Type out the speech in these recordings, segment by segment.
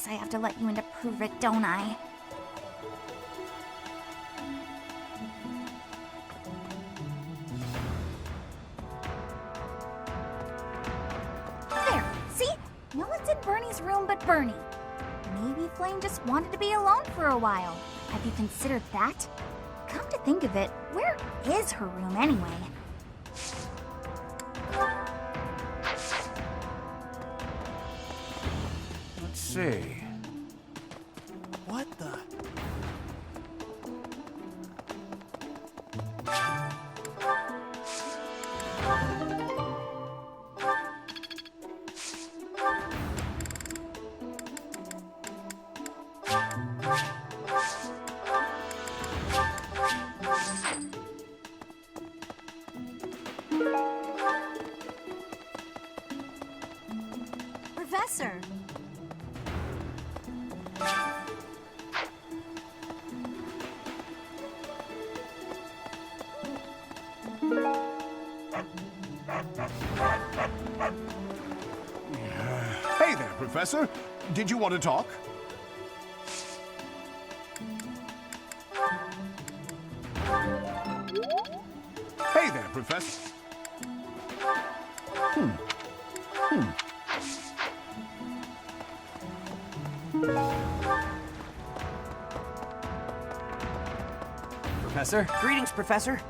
guess I have to let you in to prove it, don't I? There, see? No one's in Bernie's room but Bernie. Maybe Flame just wanted to be alone for a while. Have you considered that? Come to think of it, where is her room anyway? Let's see. What the? Professor! Hey there, Professor. Did you want to talk? Hey there, Professor. Professor? Greetings, Professor.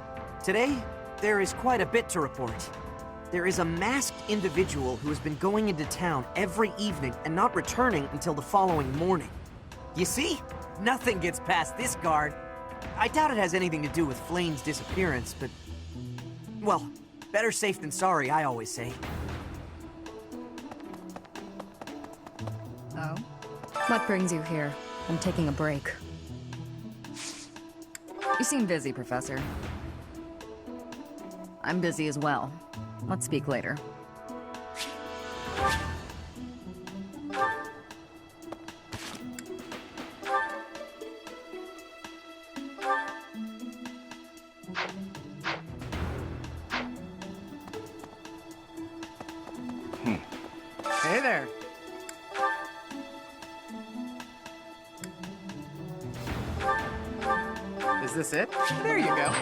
Today, there is quite a bit to report. There is a masked individual who has been going into town every evening and not returning until the following morning. You see? Nothing gets past this guard. I doubt it has anything to do with Flame's disappearance, but... well, better safe than sorry, I always say. Oh? What brings you here? I'm taking a break. You seem busy, Professor. I'm busy as well. Let's speak later. Hey there. Is this it? There you go.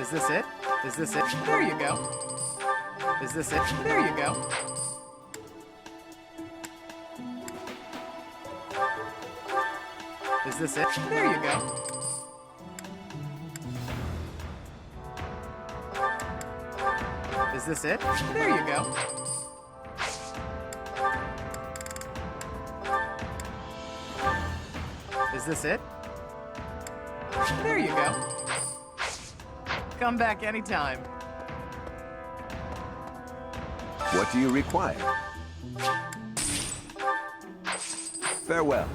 Is this it? Is this it? There you go. Is this it? There you go. Is this it? There you go. Is this it? There you go. Is this it? There you go. Come back anytime. What do you require? Farewell.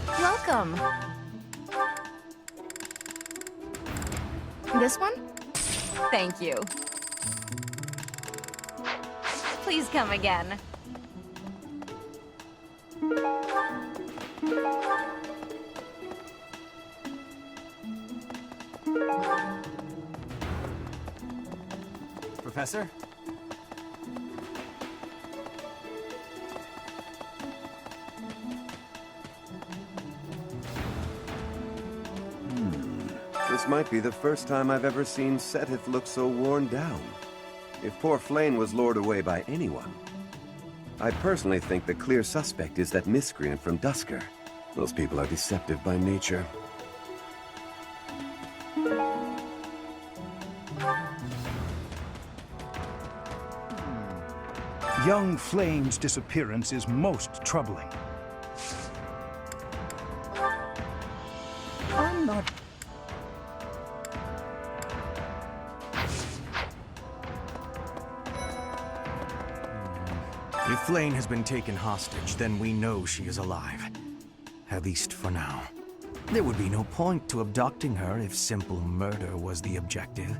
Welcome. This one? Thank you. Please come again. Professor? This might be the first time I've ever seen Setith look so worn down. If poor Flame was lured away by anyone. I personally think the clear suspect is that miscreant from Dusker. Those people are deceptive by nature. Young Flame's disappearance is most troubling. I'm not... If Flame has been taken hostage, then we know she is alive. At least for now. There would be no point to abducting her if simple murder was the objective.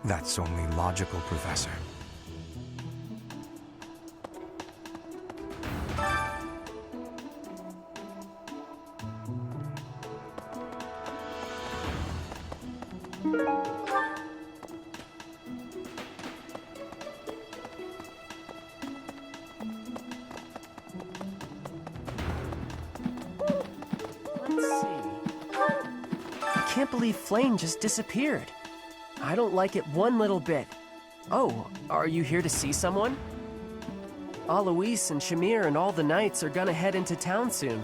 That's only logical, Professor. can't believe Flame just disappeared. I don't like it one little bit. Oh, are you here to see someone? Alois and Shamir and all the knights are gonna head into town soon.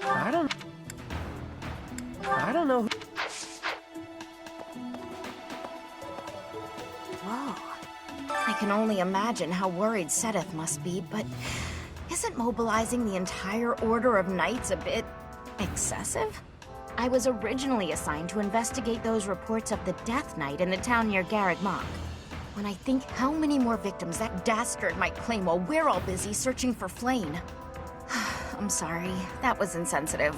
I don't know. Whoa. I can only imagine how worried Seteth must be, but isn't mobilizing the entire Order of Knights a bit excessive? I was originally assigned to investigate those reports of the Death Knight in the town near Garreg Mach. When I think how many more victims that dastard might claim while we're all busy searching for Flame. I'm sorry, that was insensitive.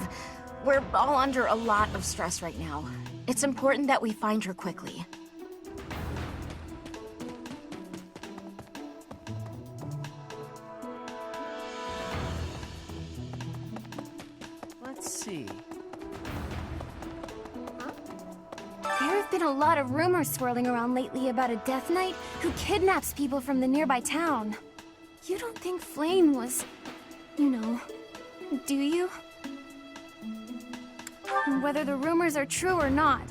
We're all under a lot of stress right now. It's important that we find her quickly. Let's see. There have been a lot of rumors swirling around lately about a Death Knight who kidnaps people from the nearby town. You don't think Flame was, you know, do you? Whether the rumors are true or not,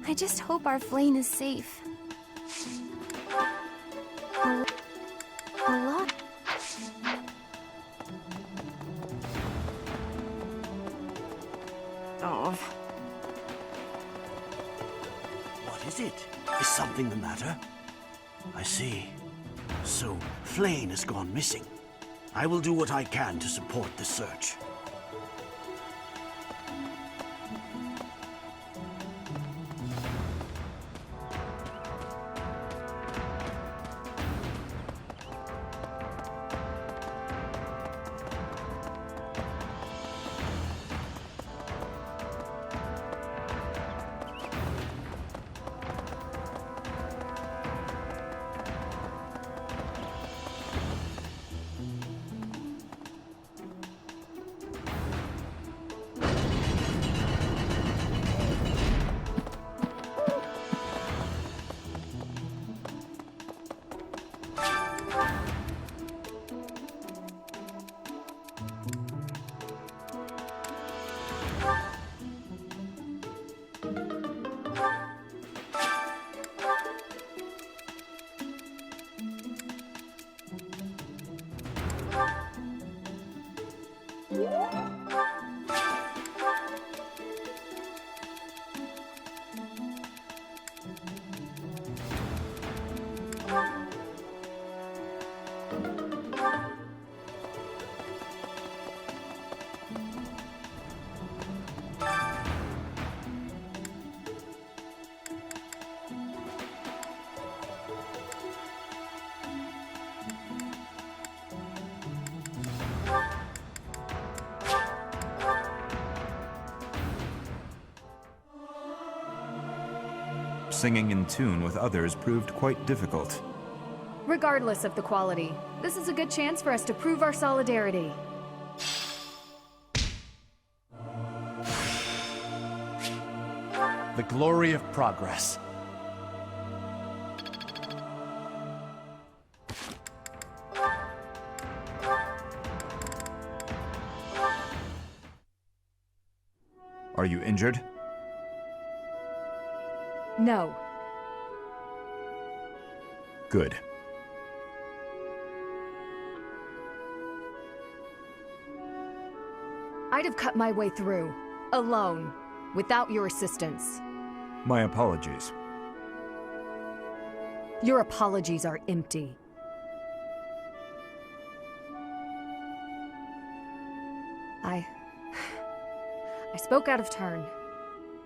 I just hope our Flame is safe. A lot. Oh. What is it? Is something the matter? I see. So, Flame has gone missing. I will do what I can to support the search. Singing in tune with others proved quite difficult. Regardless of the quality, this is a good chance for us to prove our solidarity. The glory of progress. Are you injured? No. Good. I'd have cut my way through, alone, without your assistance. My apologies. Your apologies are empty. I spoke out of turn.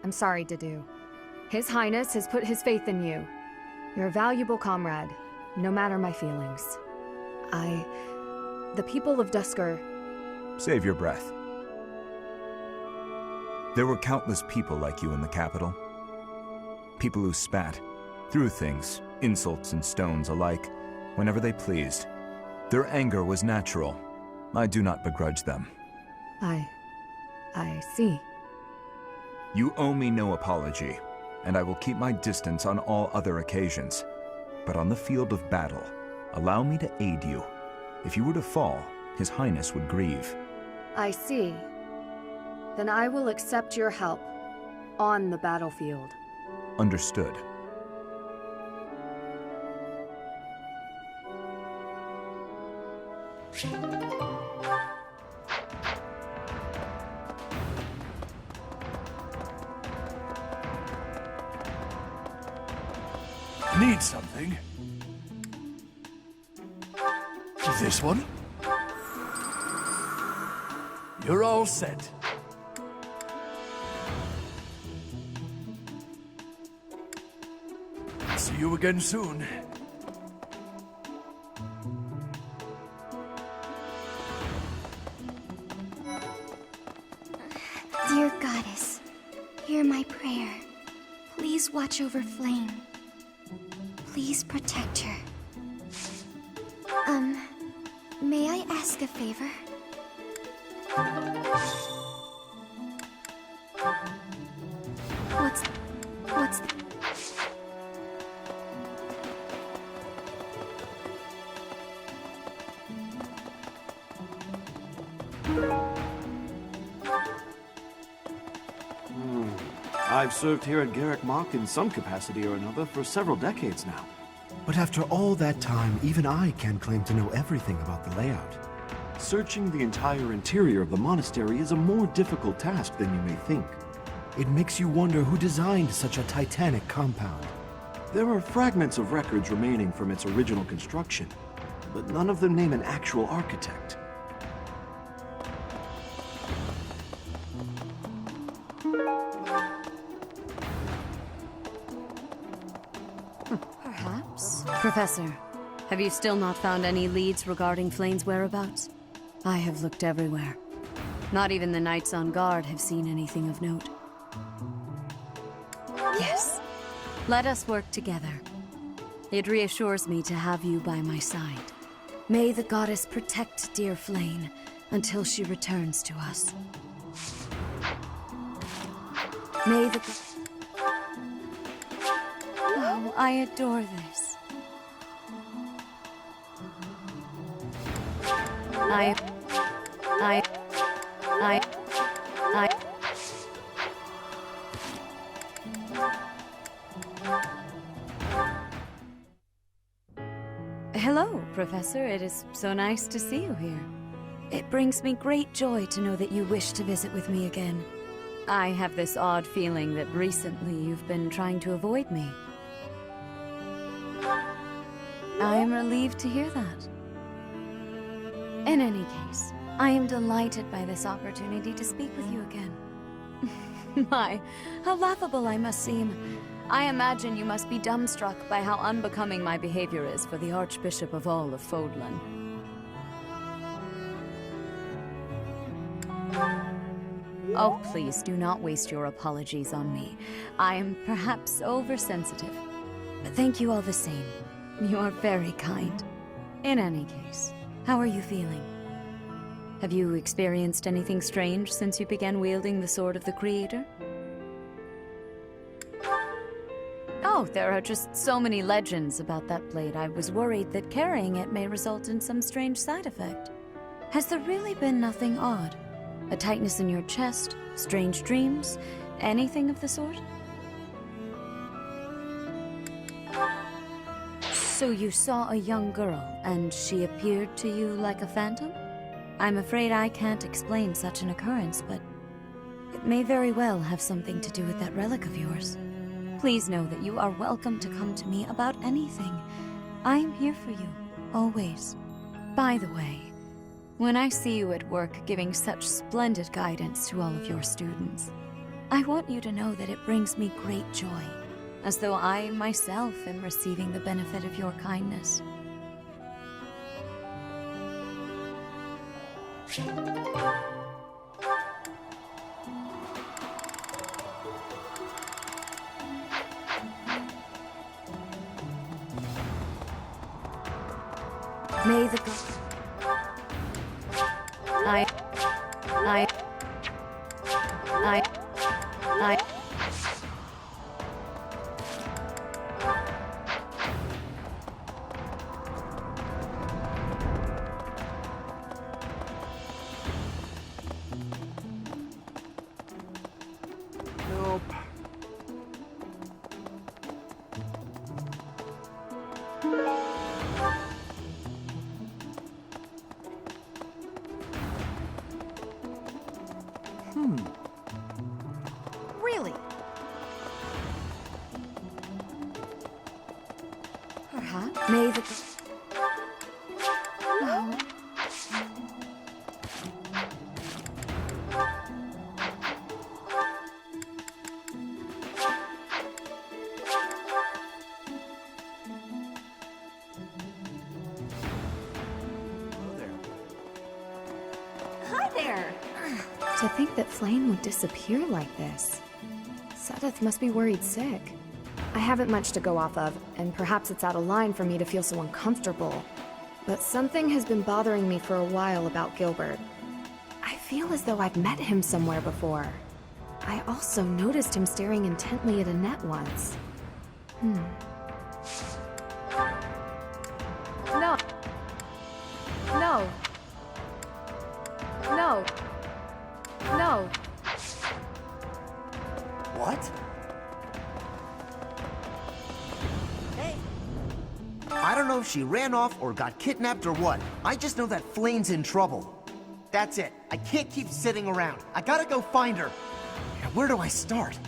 I'm sorry, Dedue. His Highness has put his faith in you. You're a valuable comrade, no matter my feelings. The people of Duscur... Save your breath. There were countless people like you in the capital. People who spat, threw things, insults and stones alike, whenever they pleased. Their anger was natural. I do not begrudge them. I see. You owe me no apology, and I will keep my distance on all other occasions. But on the field of battle, allow me to aid you. If you were to fall, His Highness would grieve. I see. Then I will accept your help. On the battlefield. Understood. Need something? This one? You're all set. See you again soon. Dear Goddess, hear my prayer. Please watch over Flame. Please protect her. May I ask a favor? What's I've served here at Garrick Mach in some capacity or another for several decades now. But after all that time, even I can't claim to know everything about the layout. Searching the entire interior of the monastery is a more difficult task than you may think. It makes you wonder who designed such a titanic compound. There are fragments of records remaining from its original construction, but none of them name an actual architect. Perhaps. Professor, have you still not found any leads regarding Flame's whereabouts? I have looked everywhere. Not even the knights on guard have seen anything of note. Yes. Let us work together. It reassures me to have you by my side. May the goddess protect dear Flame until she returns to us. May the... Oh, I adore this. I... Hello, Professor. It is so nice to see you here. It brings me great joy to know that you wish to visit with me again. I have this odd feeling that recently you've been trying to avoid me. I am relieved to hear that. In any case, I am delighted by this opportunity to speak with you again. My, how laughable I must seem. I imagine you must be dumbstruck by how unbecoming my behavior is for the Archbishop of all of Fodlan. Oh, please do not waste your apologies on me. I am perhaps oversensitive. But thank you all the same. You are very kind. In any case, how are you feeling? Have you experienced anything strange since you began wielding the Sword of the Creator? Oh, there are just so many legends about that blade. I was worried that carrying it may result in some strange side effect. Has there really been nothing odd? A tightness in your chest? Strange dreams? Anything of the sort? So you saw a young girl, and she appeared to you like a phantom? I'm afraid I can't explain such an occurrence, but it may very well have something to do with that relic of yours. Please know that you are welcome to come to me about anything. I am here for you, always. By the way, when I see you at work giving such splendid guidance to all of your students, I want you to know that it brings me great joy, as though I myself am receiving the benefit of your kindness. May the Perhaps? May the... No. Hi there! To think that Flame would disappear like this. Sedith must be worried sick. I haven't much to go off of, and perhaps it's out of line for me to feel so uncomfortable. But something has been bothering me for a while about Gilbert. I feel as though I've met him somewhere before. I also noticed him staring intently at Annette once. No. No. No. No. What? Hey! I don't know if she ran off or got kidnapped or what. I just know that Flame's in trouble. That's it. I can't keep sitting around. I gotta go find her. Where do I start?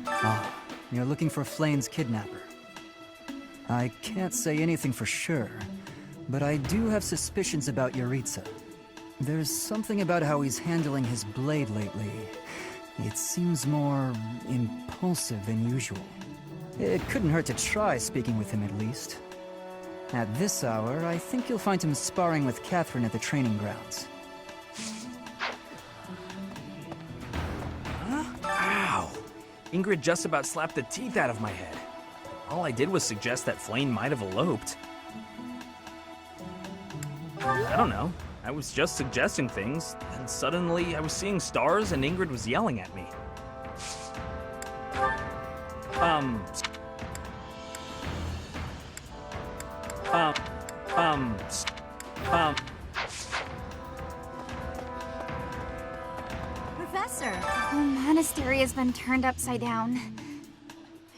Ah, you're looking for Flame's kidnapper. I can't say anything for sure, but I do have suspicions about Yuritsa. There's something about how he's handling his blade lately. It seems more impulsive than usual. It couldn't hurt to try speaking with him at least. At this hour, I think you'll find him sparring with Catherine at the training grounds. Huh? Ow! Ingrid just about slapped the teeth out of my head. All I did was suggest that Flame might have eloped. I don't know. I was just suggesting things, and suddenly I was seeing stars and Ingrid was yelling at me. Professor, the whole monastery has been turned upside down.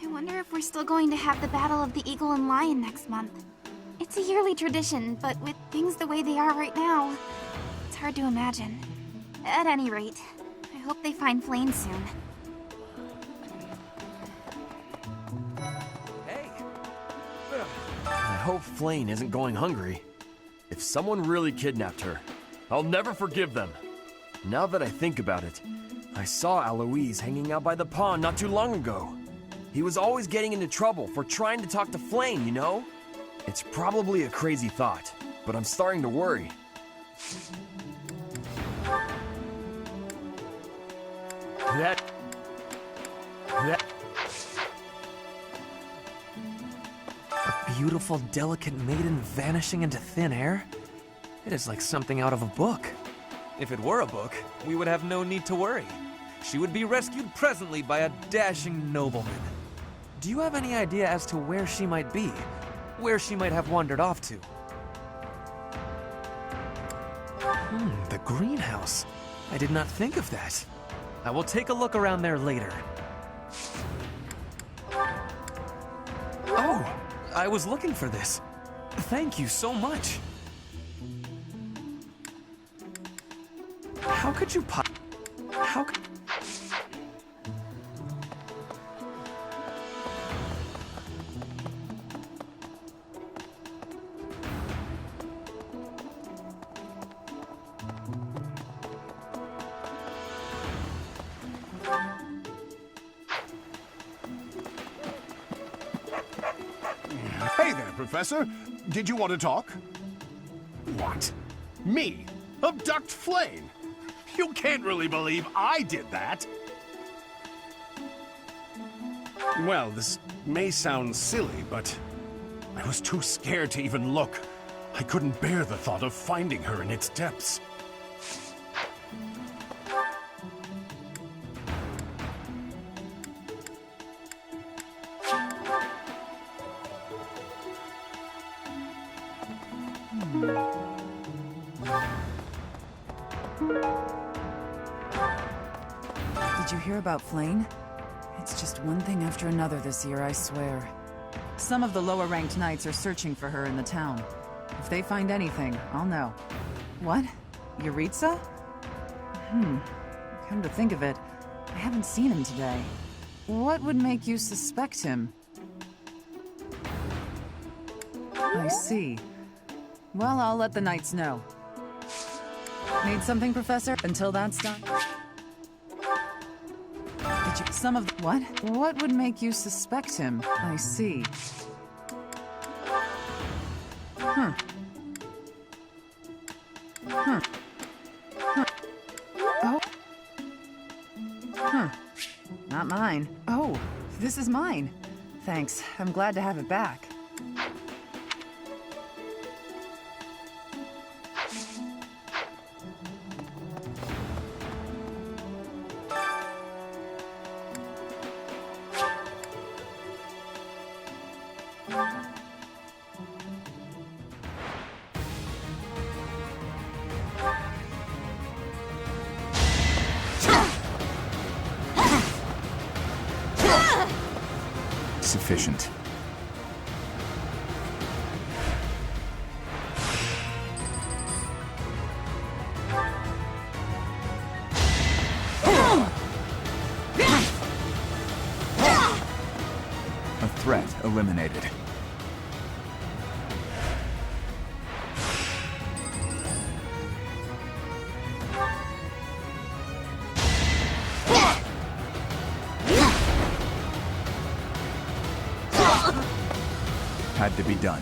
I wonder if we're still going to have the Battle of the Eagle and Lion next month. It's a yearly tradition, but with things the way they are right now, it's hard to imagine. At any rate, I hope they find Flame soon. Hey! I hope Flame isn't going hungry. If someone really kidnapped her, I'll never forgive them. Now that I think about it, I saw Alois hanging out by the pond not too long ago. He was always getting into trouble for trying to talk to Flame, you know? It's probably a crazy thought, but I'm starting to worry. That... A beautiful, delicate maiden vanishing into thin air? It is like something out of a book. If it were a book, we would have no need to worry. She would be rescued presently by a dashing nobleman. Do you have any idea as to where she might be? Where she might have wandered off to? The greenhouse. I did not think of that. I will take a look around there later. Oh, I was looking for this. Thank you so much. How could you How could... Hey there, Professor. Did you want to talk? What? Me? Abduct Flame? You can't really believe I did that. Well, this may sound silly, but I was too scared to even look. I couldn't bear the thought of finding her in its depths. Did you hear about Flame? It's just one thing after another this year, I swear. Some of the lower-ranked knights are searching for her in the town. If they find anything, I'll know. What? Yuritsa? Come to think of it, I haven't seen him today. What would make you suspect him? I see. Well, I'll let the Knights know. Need something, Professor? Until that's done? Did you... some of... what? What would make you suspect him? I see. Oh. Not mine. Oh, this is mine. Thanks. I'm glad to have it back. Sufficient. A threat eliminated. Had to be done.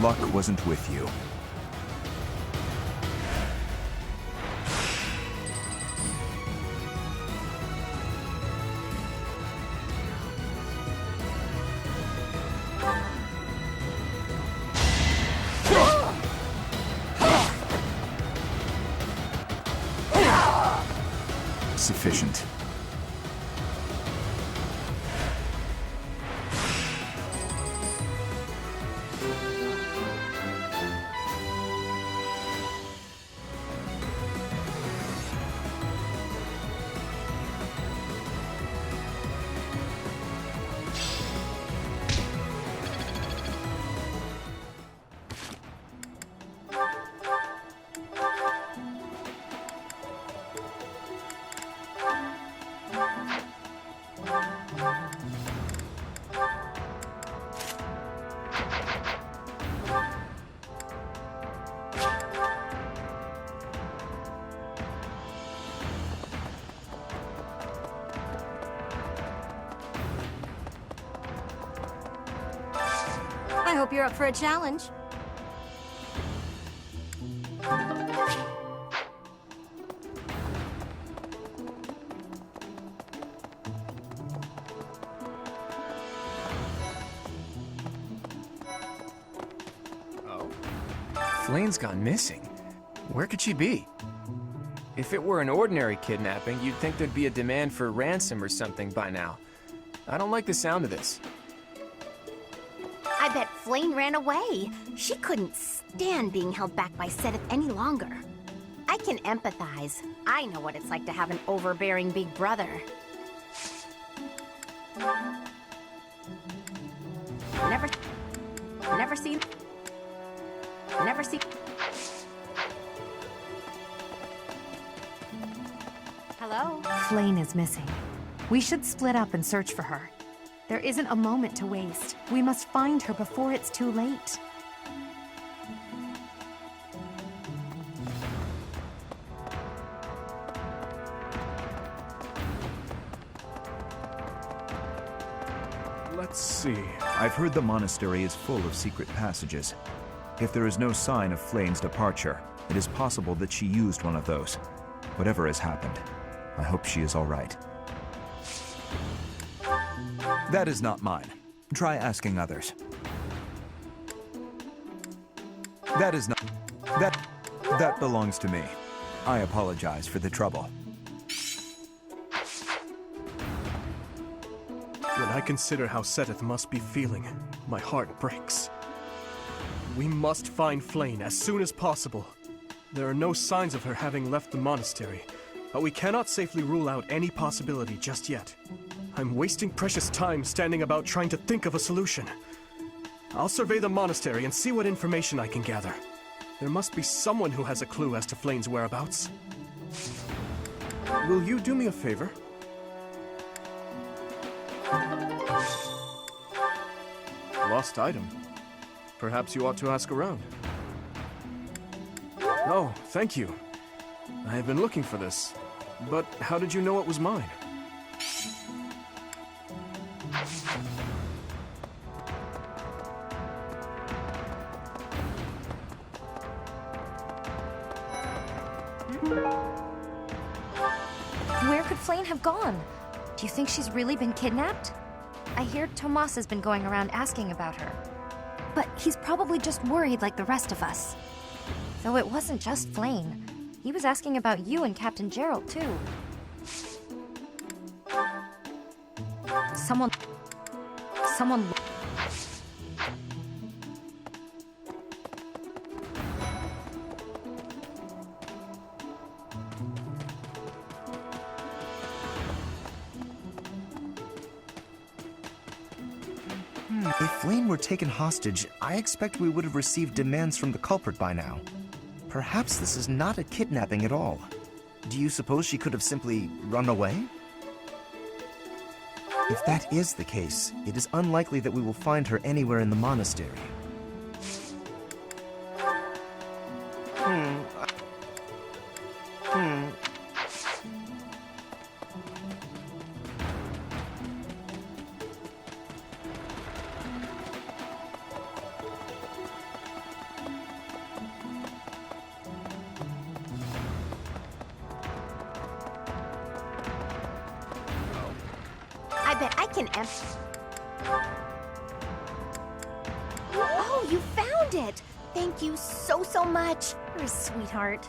Luck wasn't with you. Sufficient. I hope you're up for a challenge. Flane's gone missing. Where could she be? If it were an ordinary kidnapping, you'd think there'd be a demand for ransom or something by now. I don't like the sound of this. I bet Flame ran away. She couldn't stand being held back by Sedith any longer. I can empathize. I know what it's like to have an overbearing big brother. Never seen. Hello? Flame is missing. We should split up and search for her. There isn't a moment to waste. We must find her before it's too late. Let's see. I've heard the monastery is full of secret passages. If there is no sign of Flame's departure, it is possible that she used one of those. Whatever has happened, I hope she is all right. That is not mine. Try asking others. That is not... That belongs to me. I apologize for the trouble. Your When I consider how Seteth must be feeling, my heart breaks. We must find Flayn as soon as possible. There are no signs of her having left the monastery, but we cannot safely rule out any possibility just yet. I'm wasting precious time standing about trying to think of a solution. I'll survey the monastery and see what information I can gather. There must be someone who has a clue as to Flayn's whereabouts. Will you do me a favor? Lost item. Perhaps you ought to ask around. Oh, thank you. I have been looking for this. But how did you know it was mine? Where could Flayn have gone? Do you think she's really been kidnapped? I hear Tomas has been going around asking about her. But he's probably just worried like the rest of us. Though it wasn't just Flayn. He was asking about you and Captain Gerald, too. Someone... If Flayn were taken hostage, I expect we would have received demands from the culprit by now. Perhaps this is not a kidnapping at all. Do you suppose she could have simply run away? If that is the case, it is unlikely that we will find her anywhere in the monastery. I bet I can Oh, you found it! Thank you so much. You're a sweetheart.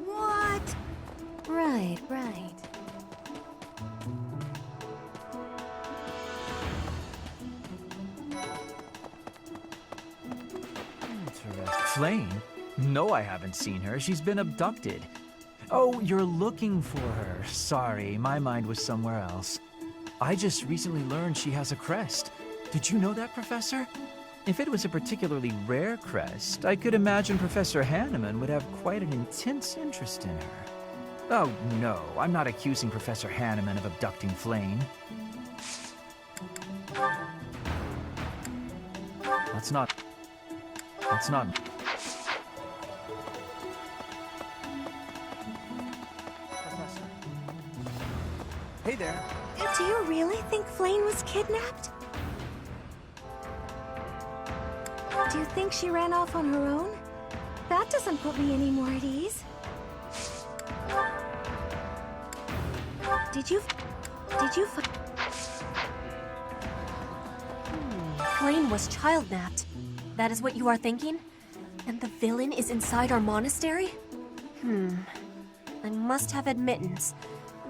What? Right. Flayn? No, I haven't seen her. She's been abducted. Oh, you're looking for her. Sorry, my mind was somewhere else. I just recently learned she has a crest. Did you know that, Professor? If it was a particularly rare crest, I could imagine Professor Hanneman would have quite an intense interest in her. Oh, no, I'm not accusing Professor Hanneman of abducting Flayn. That's not... Hey there. Do you really think Flayn was kidnapped? Do you think she ran off on her own? That doesn't put me any more at ease. Did you Flayn was child-napped. That is what you are thinking? And the villain is inside our monastery? I must have admittance.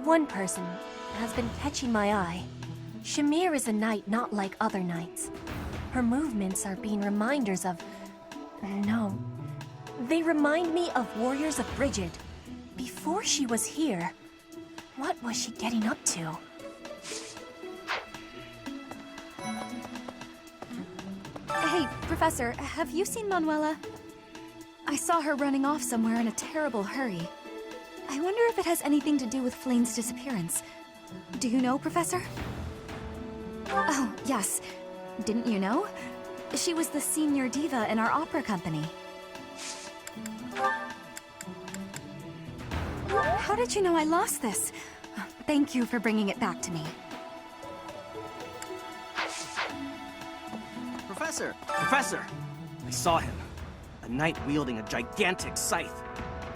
One person has been catching my eye. Shamir is a knight not like other knights. Her movements are being reminders of... No. They remind me of warriors of Brigid. Before she was here, what was she getting up to? Hey, Professor, have you seen Manuela? I saw her running off somewhere in a terrible hurry. I wonder if it has anything to do with Flayn's disappearance. Do you know, Professor? Oh, yes. Didn't you know? She was the senior diva in our opera company. How did you know I lost this? Thank you for bringing it back to me. Professor! Professor! I saw him. A knight wielding a gigantic scythe.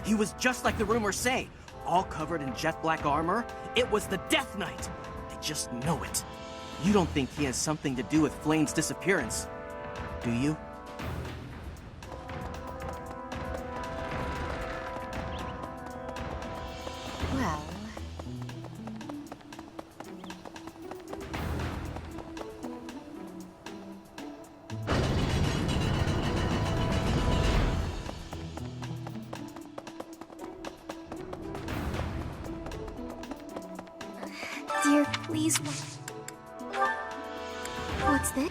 He was just like the rumors say. all covered in jet black armor? It was the Death Knight! I just know it. You don't think he has something to do with Flane's disappearance, do you? Well... Dear, please. What's this?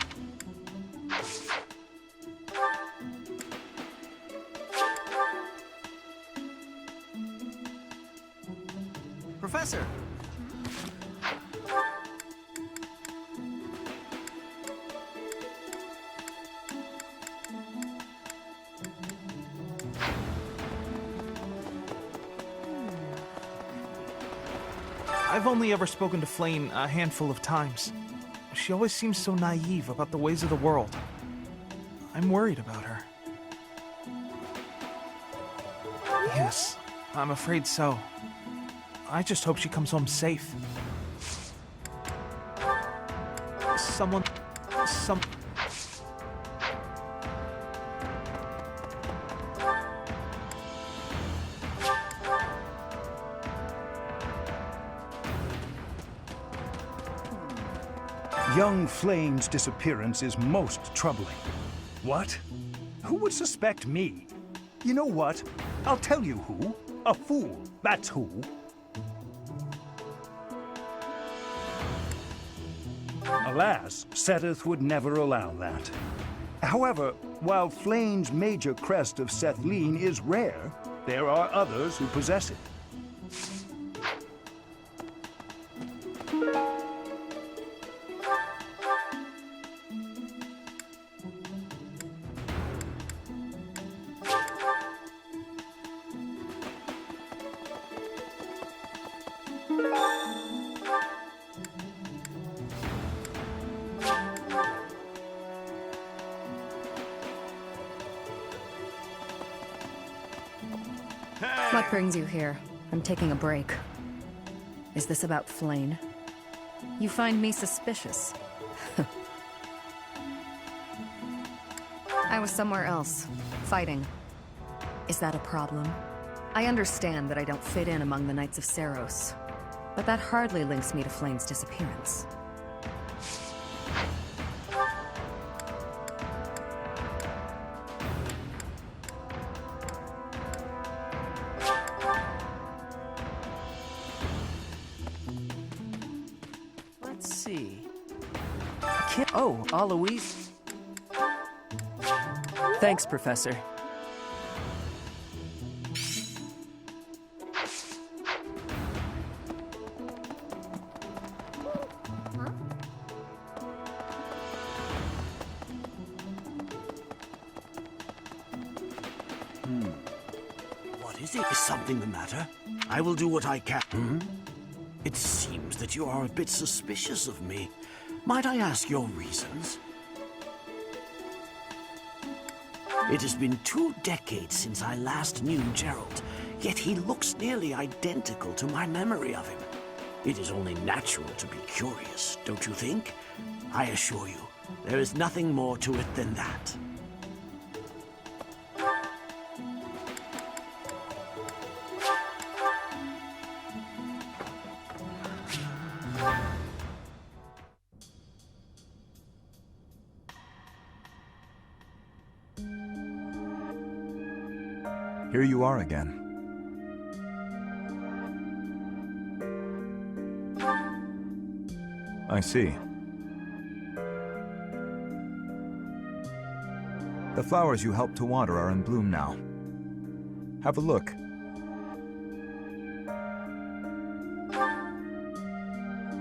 Professor! I've only ever spoken to Flane a handful of times. She always seems so naive about the ways of the world. I'm worried about her. Yes, I'm afraid so. I just hope she comes home safe. Some... Young Flame's disappearance is most troubling. What? Who would suspect me? You know what? I'll tell you who. A fool, that's who. Alas, Seteth would never allow that. However, while Flame's major crest of Sethleen is rare, there are others who possess it. What brings you here? I'm taking a break. Is this about Flane? You find me suspicious. I was somewhere else, fighting. Is that a problem? I understand that I don't fit in among the Knights of Seiros, but that hardly links me to Flane's disappearance. Let's see. Oh, Alois. Thanks, Professor. What is it? Is something the matter? I will do what I can. It seems that you are a bit suspicious of me. Might I ask your reasons? It has been 2 decades since I last knew Gerald, yet he looks nearly identical to my memory of him. It is only natural to be curious, don't you think? I assure you, there is nothing more to it than that. Here you are again. I see. The flowers you helped to water are in bloom now. Have a look.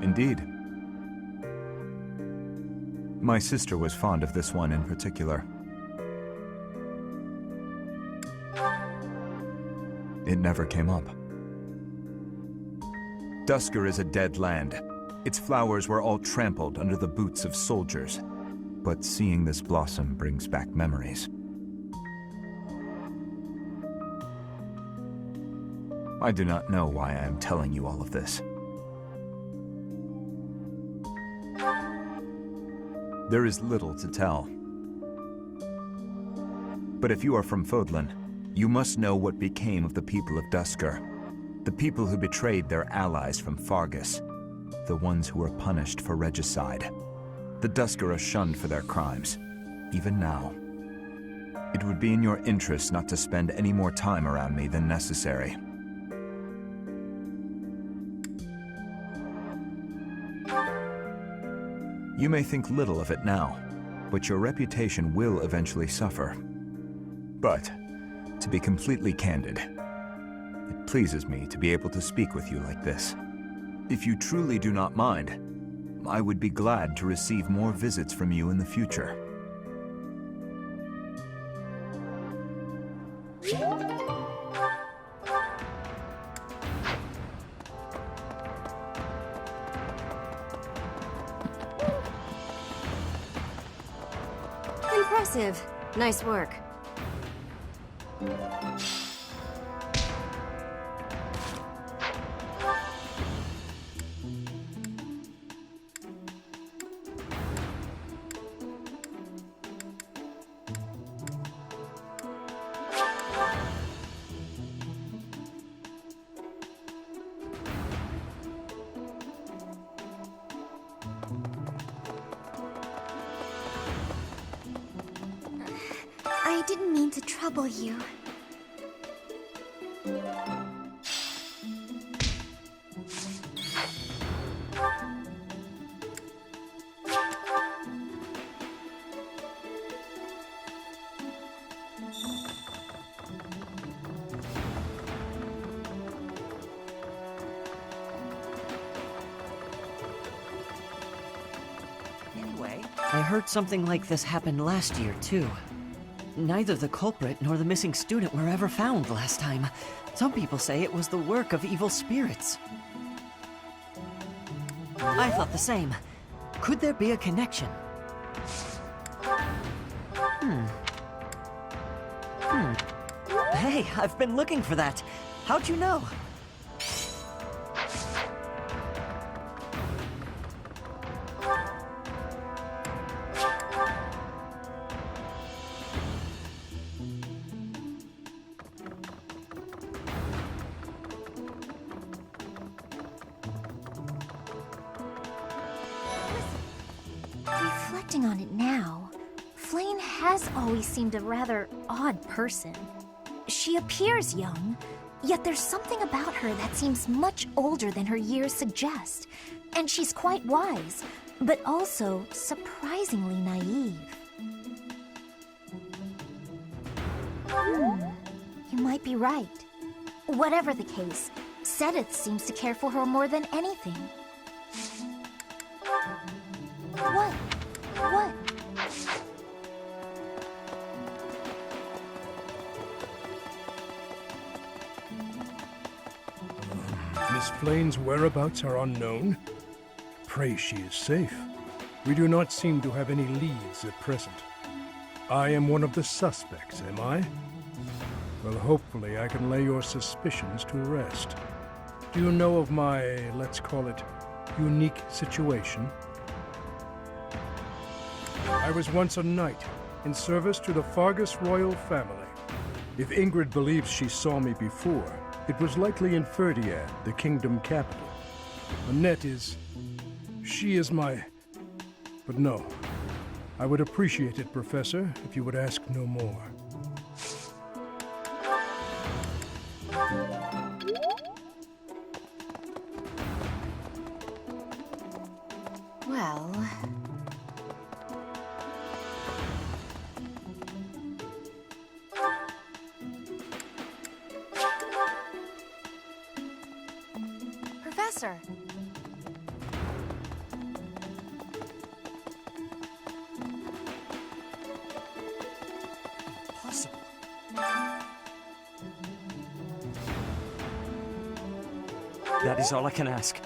Indeed. My sister was fond of this one in particular. It never came up. Dusker is a dead land. Its flowers were all trampled under the boots of soldiers. But seeing this blossom brings back memories. I do not know why I am telling you all of this. There is little to tell. But if you are from Fodlan, you must know what became of the people of Dusker. The people who betrayed their allies from Fargus. The ones who were punished for regicide. The Dusker are shunned for their crimes, even now. It would be in your interest not to spend any more time around me than necessary. You may think little of it now, but your reputation will eventually suffer. But, to be completely candid, it pleases me to be able to speak with you like this. If you truly do not mind, I would be glad to receive more visits from you in the future. Impressive. Nice work. I didn't mean to trouble you. Anyway, I heard something like this happened last year, too. Neither the culprit nor the missing student were ever found last time. Some people say it was the work of evil spirits. I thought the same. Could there be a connection? Hey, I've been looking for that. How'd you know? Reflecting on it now, Flame has always seemed a rather odd person. She appears young, yet there's something about her that seems much older than her years suggest. And she's quite wise, but also surprisingly naive. You might be right. Whatever the case, Sedith seems to care for her more than anything. What? What? Miss Flane's whereabouts are unknown. Pray she is safe. We do not seem to have any leads at present. I am one of the suspects, am I? Well, hopefully I can lay your suspicions to rest. Do you know of my, let's call it, unique situation? I was once a knight, in service to the Fargus royal family. If Ingrid believes she saw me before, it was likely in Ferdiad, the kingdom capital. Annette is... she is my... But no. I would appreciate it, Professor, if you would ask no more. Well... Professor! Impossible. That is all I can ask.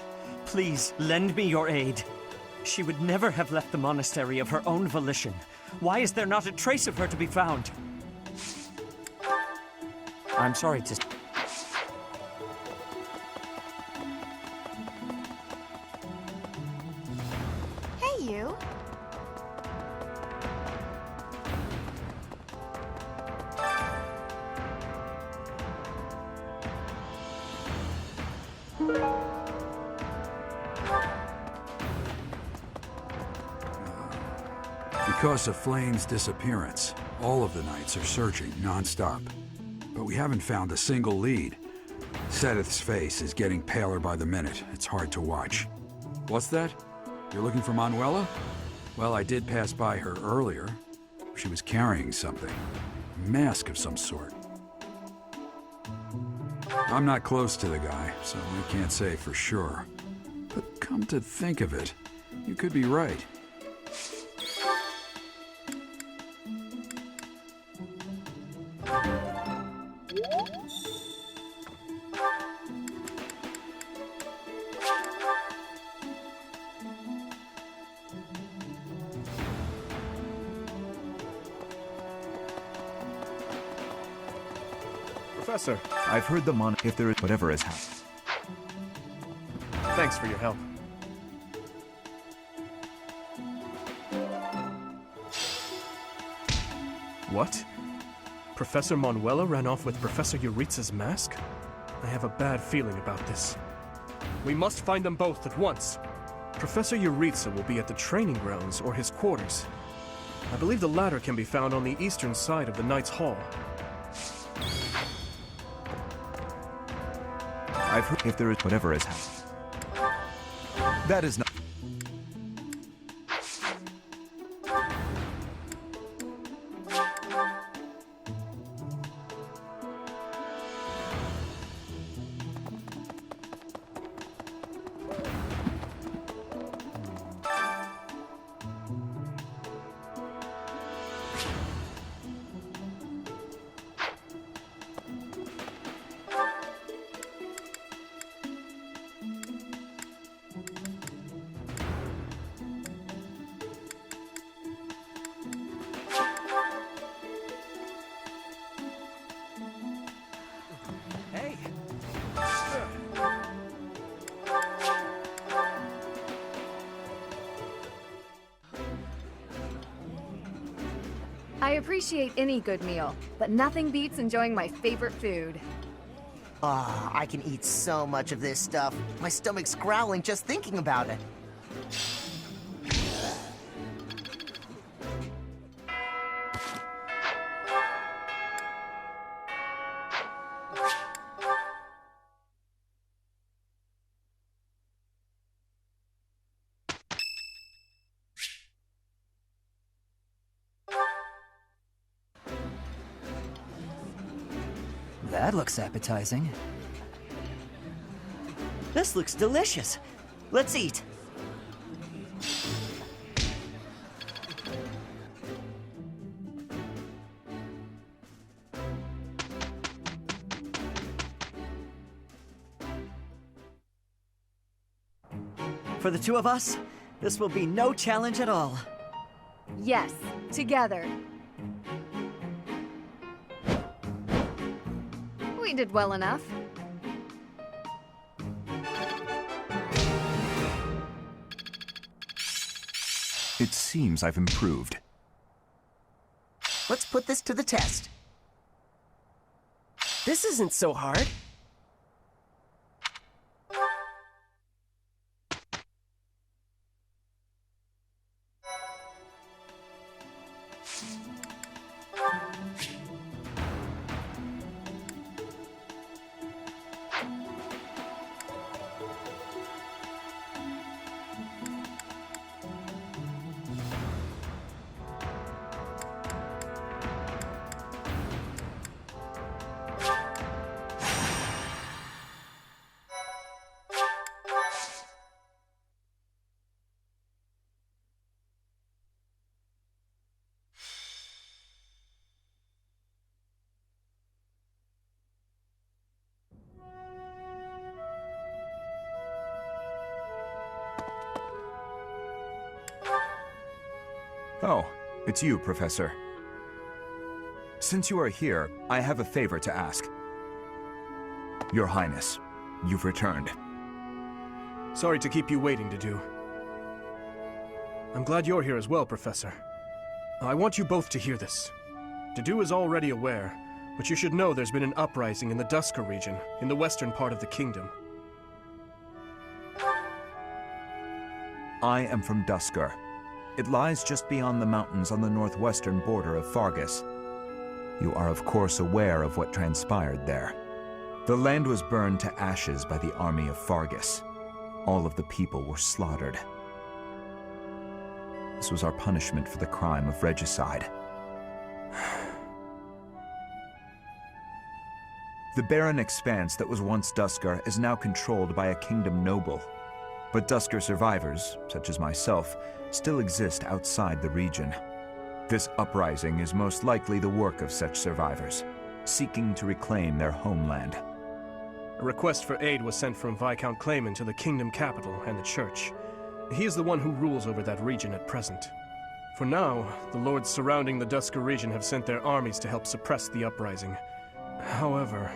Please, lend me your aid. She would never have left the monastery of her own volition. Why is there not a trace of her to be found? I'm sorry to... you. Because of Flame's disappearance, all of the Knights are searching non-stop. But we haven't found a single lead. Sedith's face is getting paler by the minute. It's hard to watch. What's that? You're looking for Manuela? Well, I did pass by her earlier. She was carrying something. A mask of some sort. I'm not close to the guy, so I can't say for sure. But come to think of it, you could be right. Professor, I've heard the if there is whatever has happened. Thanks for your help. What? Professor Manuela ran off with Professor Euritsa's mask? I have a bad feeling about this. We must find them both at once. Professor Euritsa will be at the training grounds or his quarters. I believe the latter can be found on the eastern side of the Knight's Hall. I've heard if there is whatever has happened. That is not. I appreciate any good meal, but nothing beats enjoying my favorite food. Ah, I can eat so much of this stuff. My stomach's growling just thinking about it. That looks appetizing. This looks delicious. Let's eat. For the two of us, this will be no challenge at all. Yes, together. We did well enough. It seems I've improved. Let's put this to the test. This isn't so hard. Oh, it's you, Professor. Since you are here, I have a favor to ask. Your Highness, you've returned. Sorry to keep you waiting, Dedue. I'm glad you're here as well, Professor. I want you both to hear this. Dedue is already aware, but you should know there's been an uprising in the Dusker region, in the western part of the kingdom. I am from Dusker. It lies just beyond the mountains on the northwestern border of Fargus. You are of course aware of what transpired there. The land was burned to ashes by the army of Fargus. All of the people were slaughtered. This was our punishment for the crime of regicide. The barren expanse that was once Dusker is now controlled by a kingdom noble. But Dusker survivors, such as myself, still exist outside the region. This uprising is most likely the work of such survivors, seeking to reclaim their homeland. A request for aid was sent from Viscount Clayman to the kingdom capital and the church. He is the one who rules over that region at present. For now, the lords surrounding the Dusker region have sent their armies to help suppress the uprising. However,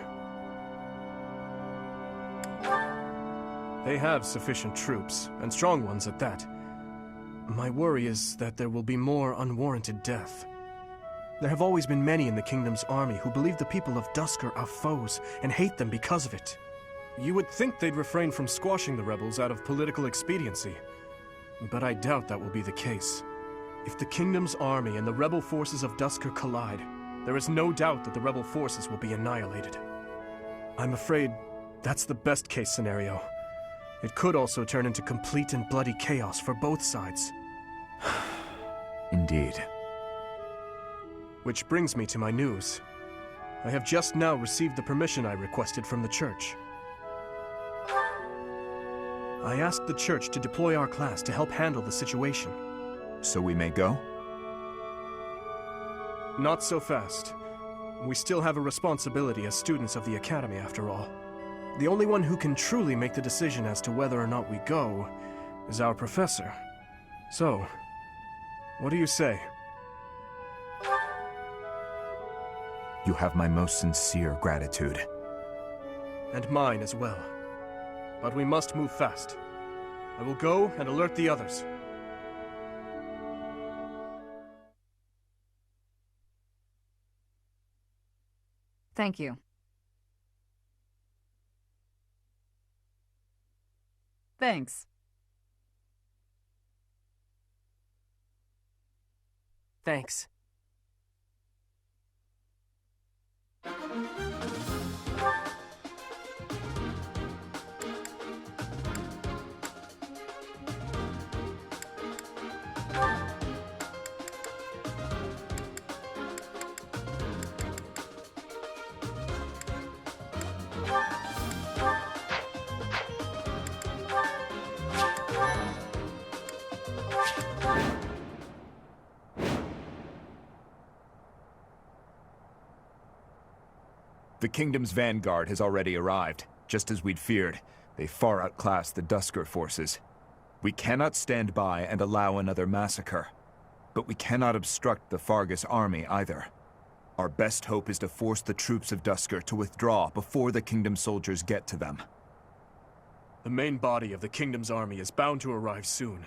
they have sufficient troops, and strong ones at that. My worry is that there will be more unwarranted death. There have always been many in the kingdom's army who believe the people of Dusker are foes and hate them because of it. You would think they'd refrain from squashing the rebels out of political expediency, but I doubt that will be the case. If the kingdom's army and the rebel forces of Dusker collide, there is no doubt that the rebel forces will be annihilated. I'm afraid that's the best case scenario. It could also turn into complete and bloody chaos for both sides. Indeed. Which brings me to my news. I have just now received the permission I requested from the church. I asked the church to deploy our class to help handle the situation. So we may go? Not so fast. We still have a responsibility as students of the academy, after all. The only one who can truly make the decision as to whether or not we go is our professor. So, what do you say? You have my most sincere gratitude. And mine as well. But we must move fast. I will go and alert the others. Thank you. Thanks. Thanks. The kingdom's vanguard has already arrived. Just as we'd feared, they far outclassed the Dusker forces. We cannot stand by and allow another massacre. But we cannot obstruct the Fargus army either. Our best hope is to force the troops of Dusker to withdraw before the kingdom soldiers get to them. The main body of the kingdom's army is bound to arrive soon.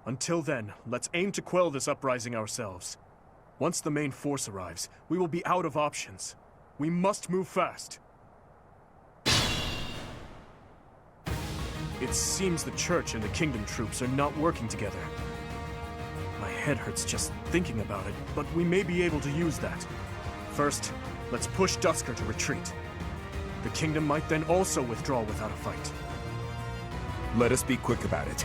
Until then, let's aim to quell this uprising ourselves. Once the main force arrives, we will be out of options. We must move fast. It seems the church and the kingdom troops are not working together. My head hurts just thinking about it, but we may be able to use that. First, let's push Dusker to retreat. The kingdom might then also withdraw without a fight. Let us be quick about it.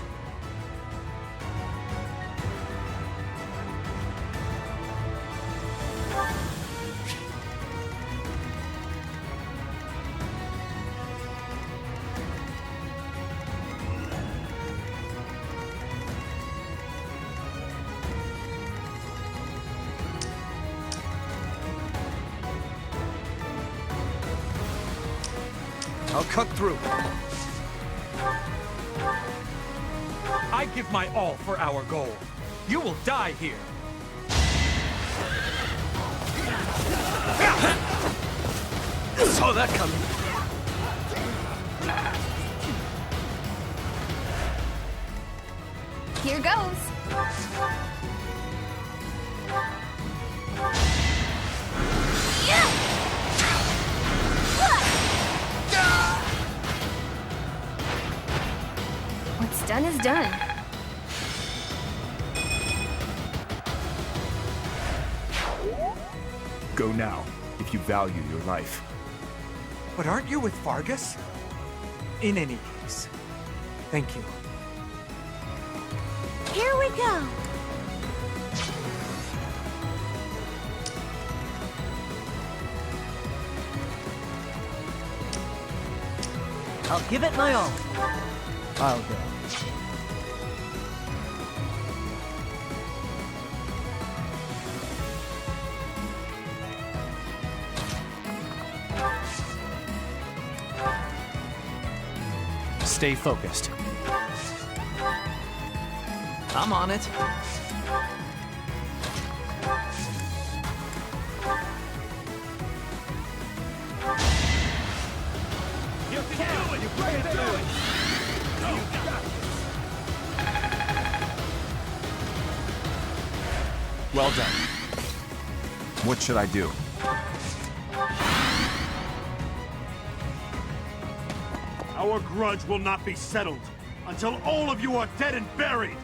I'll cut through. I give my all for our goal. You will die here. Saw that coming. Here goes. What's done is done. Go now, if you value your life. But aren't you with Vargas? In any case, thank you. Here we go. I'll give it my all. I'll go. Stay focused. I'm on it. You can do it! You can do it! Go! Well done. What should I do? Our grudge will not be settled until all of you are dead and buried!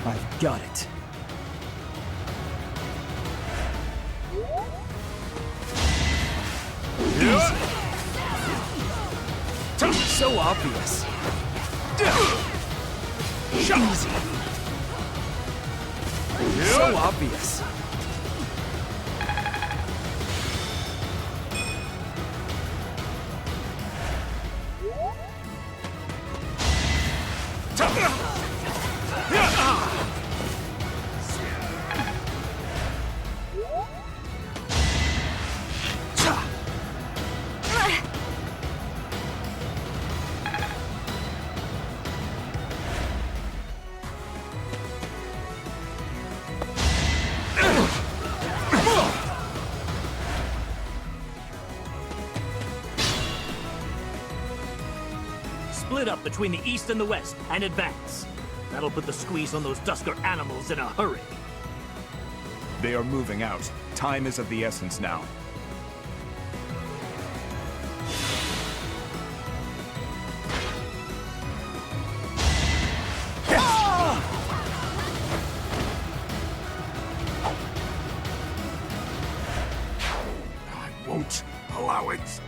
I've got it. So obvious. Easy. So obvious. Split up between the east and the west, and advance. That'll put the squeeze on those Dusker animals in a hurry. They are moving out. Time is of the essence now. I won't allow it.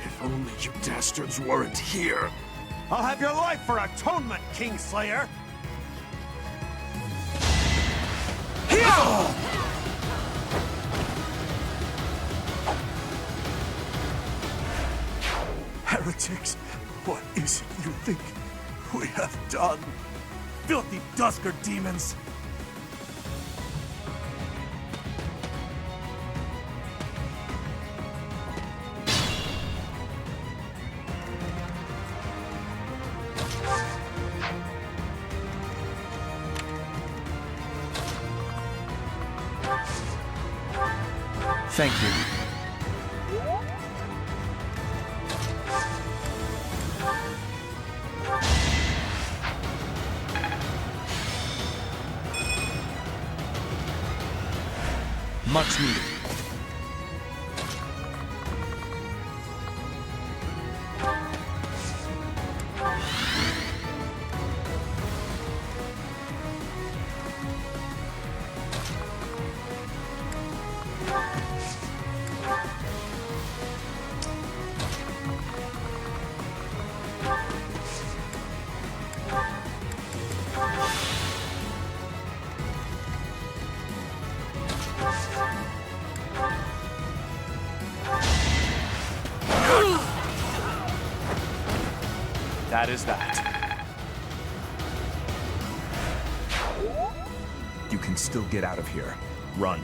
If only you dastards weren't here. I'll have your life for atonement, Kingslayer! Heretics, what is it you think we have done? Filthy Dusker demons! Thank you. Much needed. That is that. You can still get out of here. Run.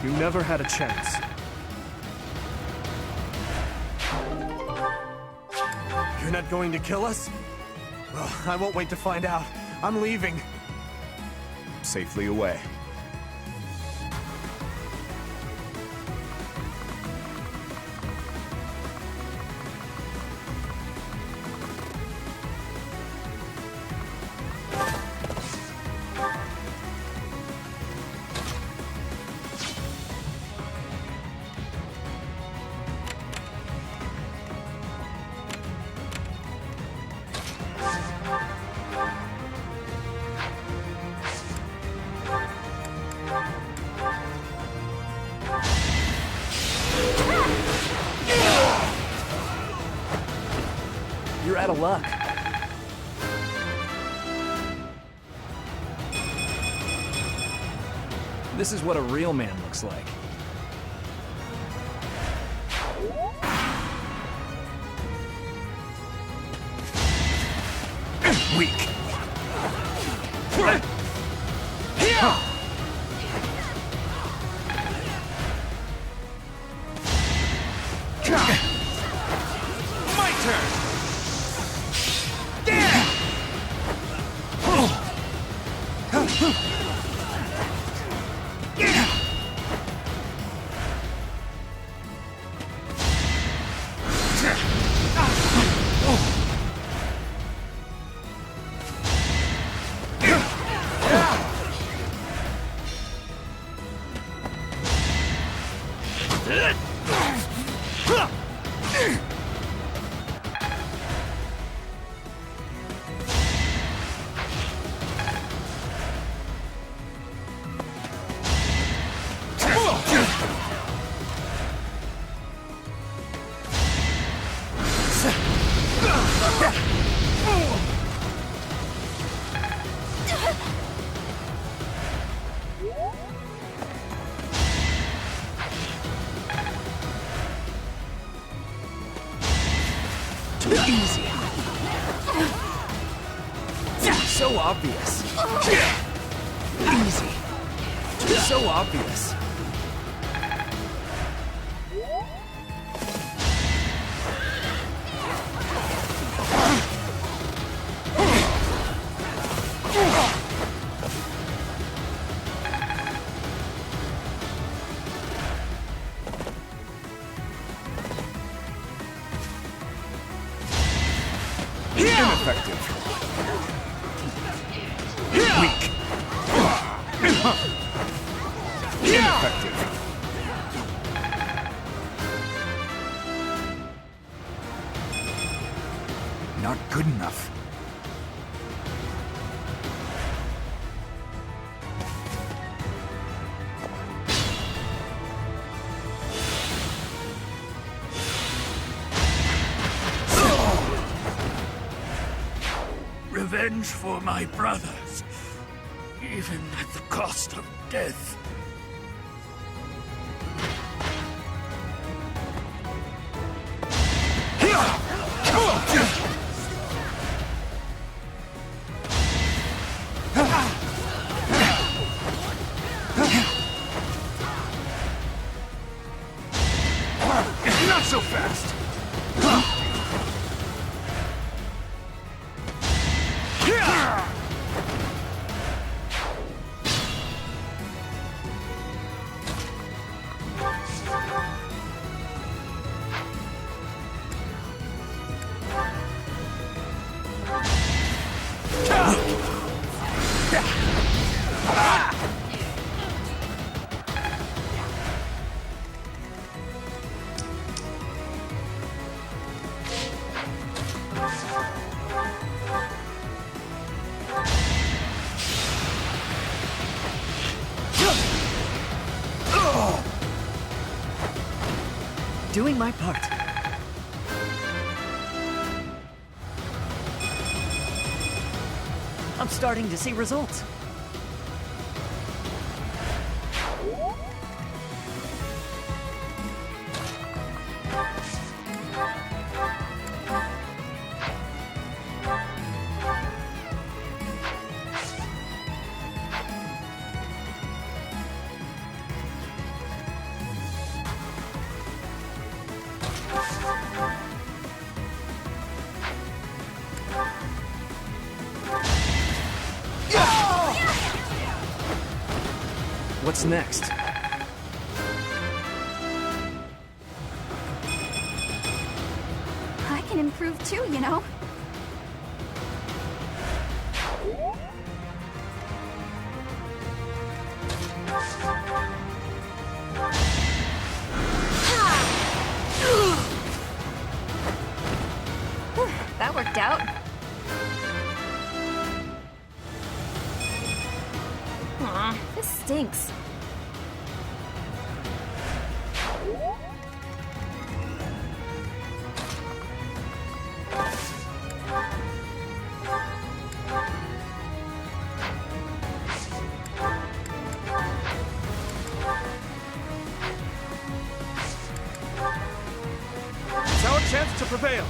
You never had a chance. You're not going to kill us? Well, I won't wait to find out. I'm leaving. Safely away. You're out of luck. This is what a real man looks like. Weak. My turn! Too easy. So obvious. Easy. So obvious. Ineffective. Weak. Ineffective. Not good enough. Revenge for my brothers, even at the cost of death. Not so fast! doing my part. I'm starting to see results. What's next? I can improve too, you know. That worked out. Aw, this stinks. It's our chance to prevail.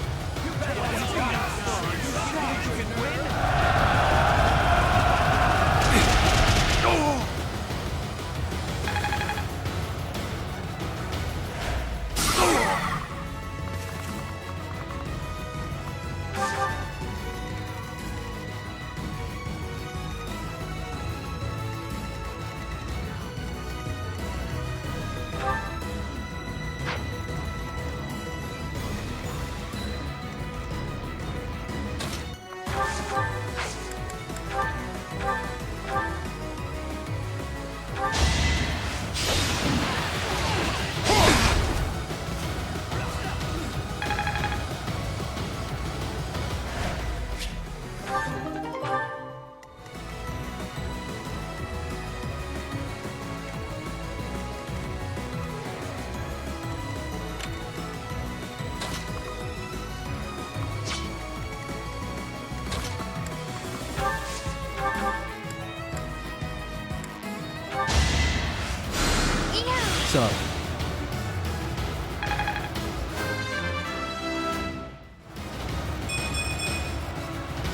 Sorry.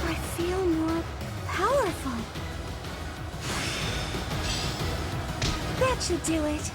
I feel more powerful. That should do it.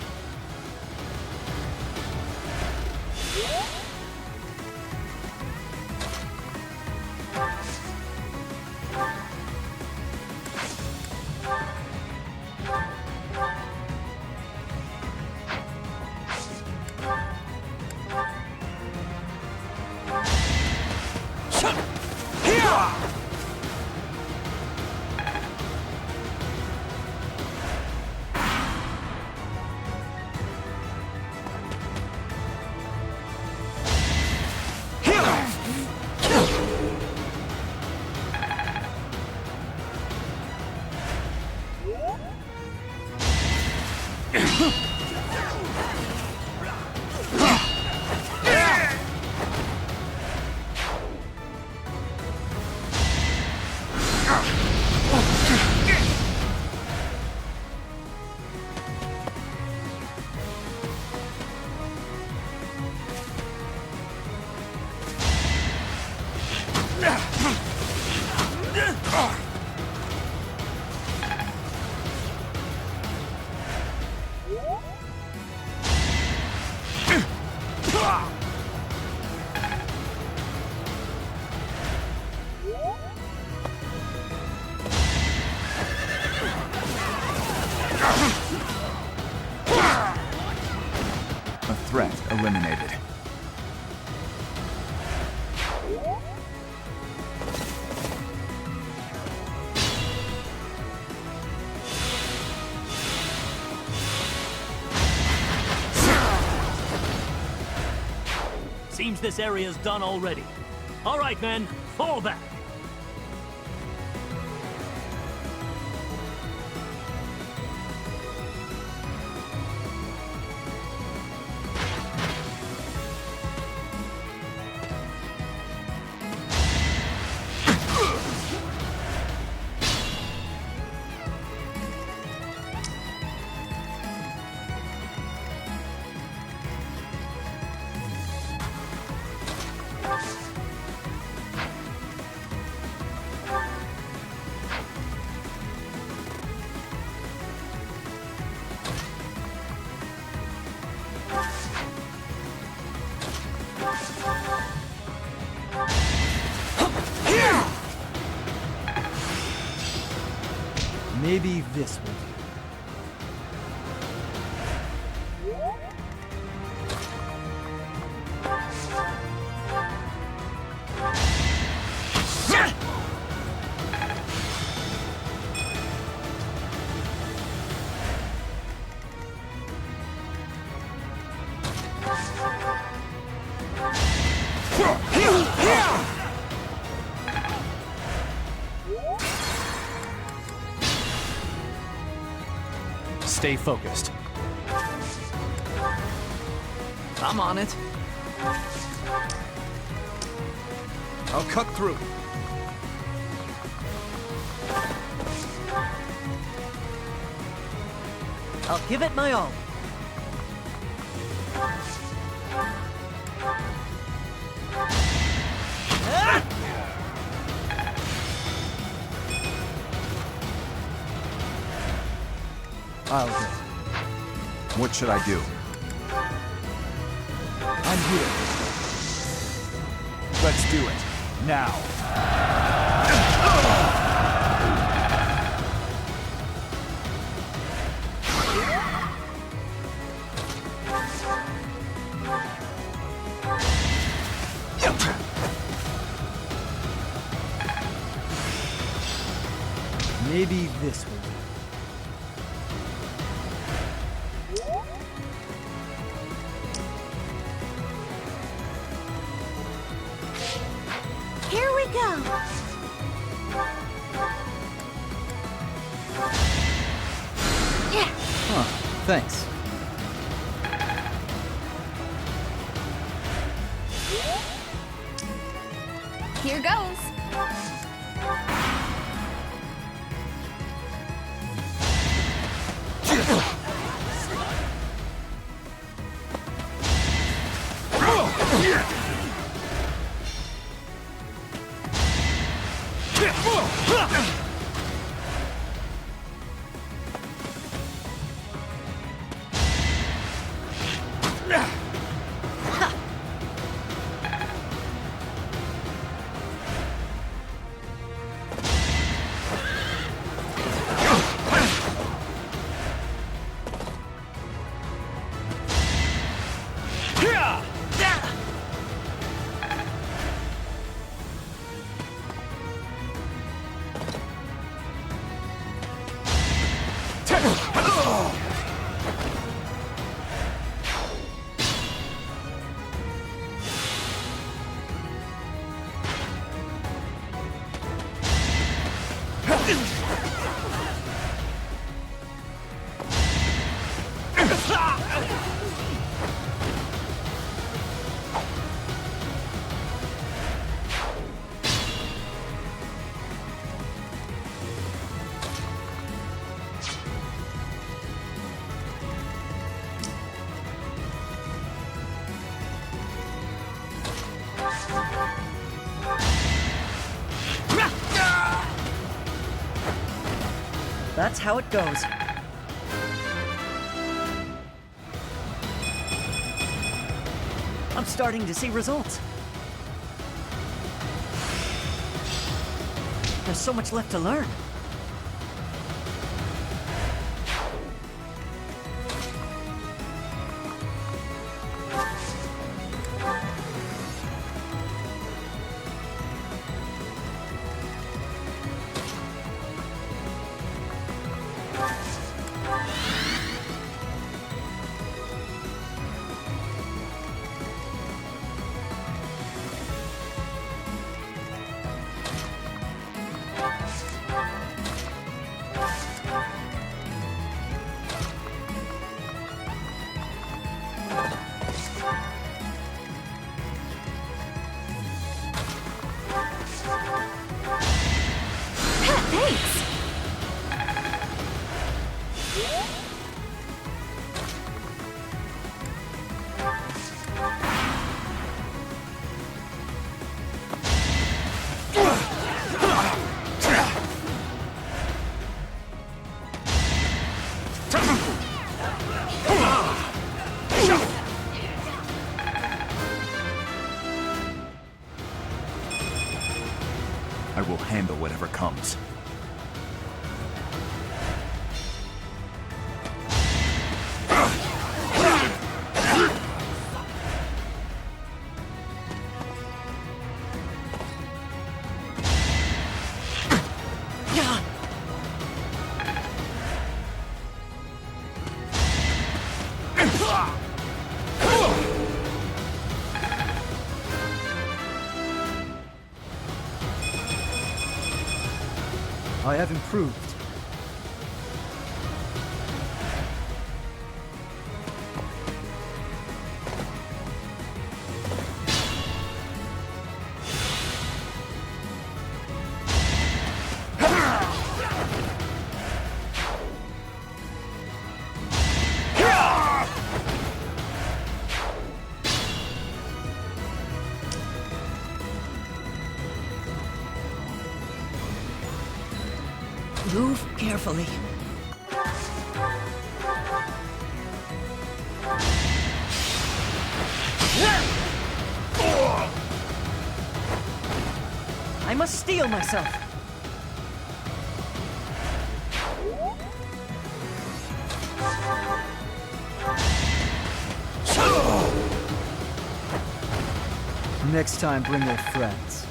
A threat eliminated. Seems this area's done already. All right, men, fall back. Maybe this will do. Stay focused. I'm on it. I'll cut through. I'll give it my all. I'll go. What should I do? I'm here. Let's do it. Now. Maybe this will do. Here we go. Yeah. Huh, thanks. Here goes. That's how it goes. I'm starting to see results. There's so much left to learn. Thanks. I will handle whatever comes. I have improved. Move carefully. I must steel myself. Next time, bring your friends.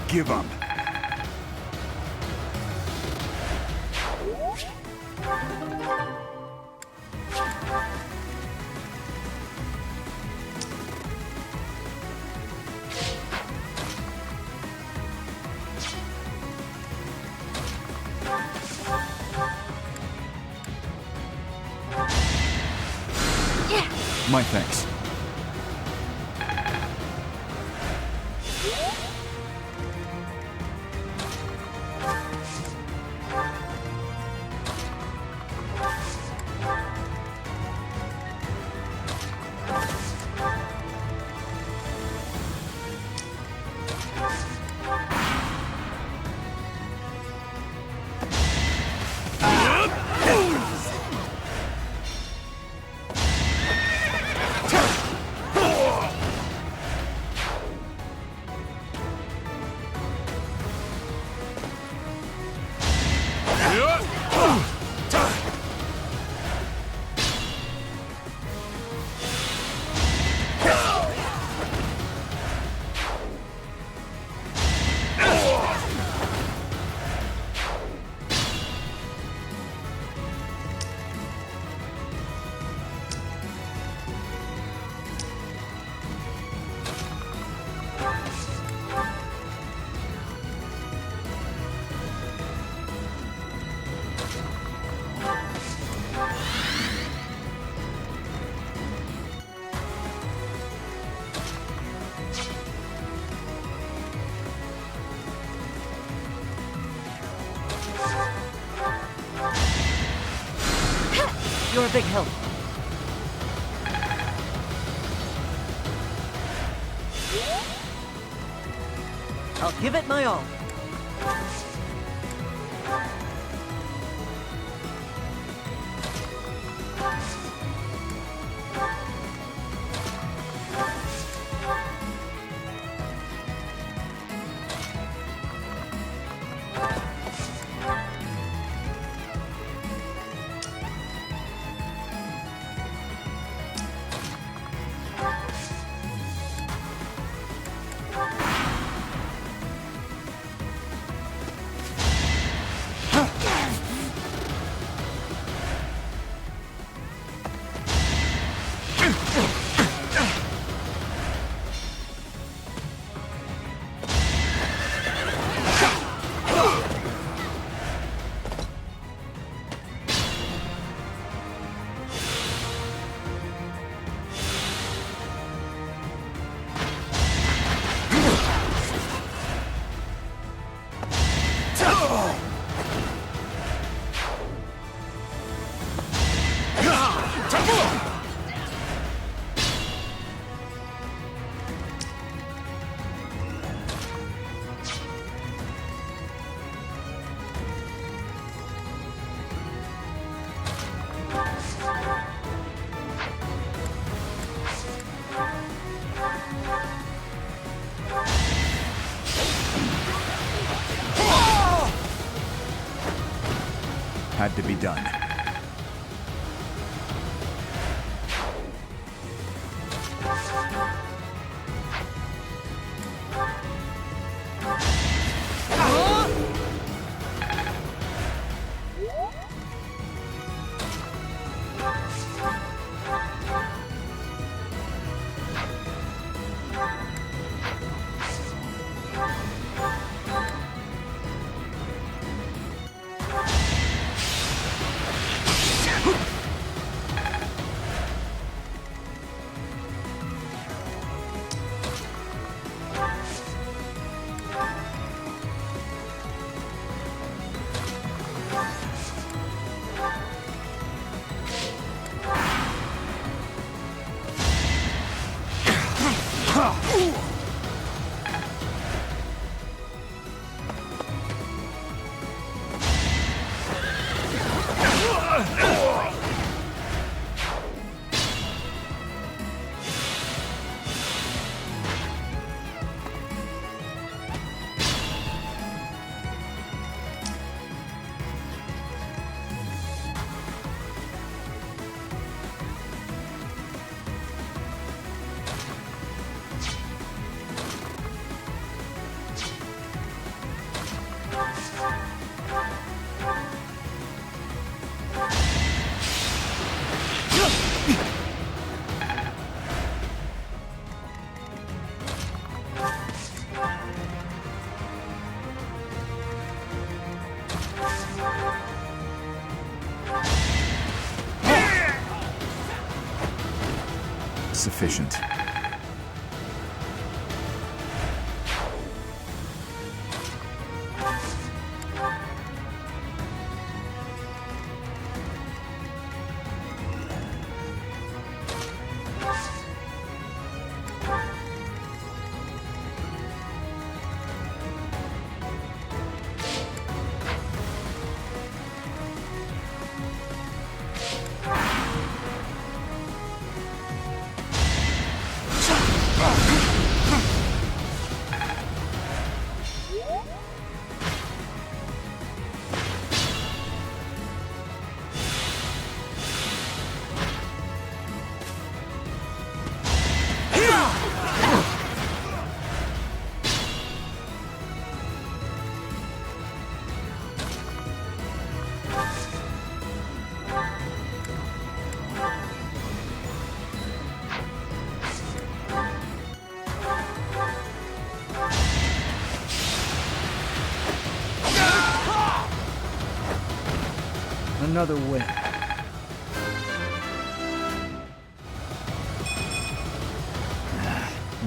Give up. My thanks. You're a big help. I'll give it my all. Had to be done. Sufficient. Another win.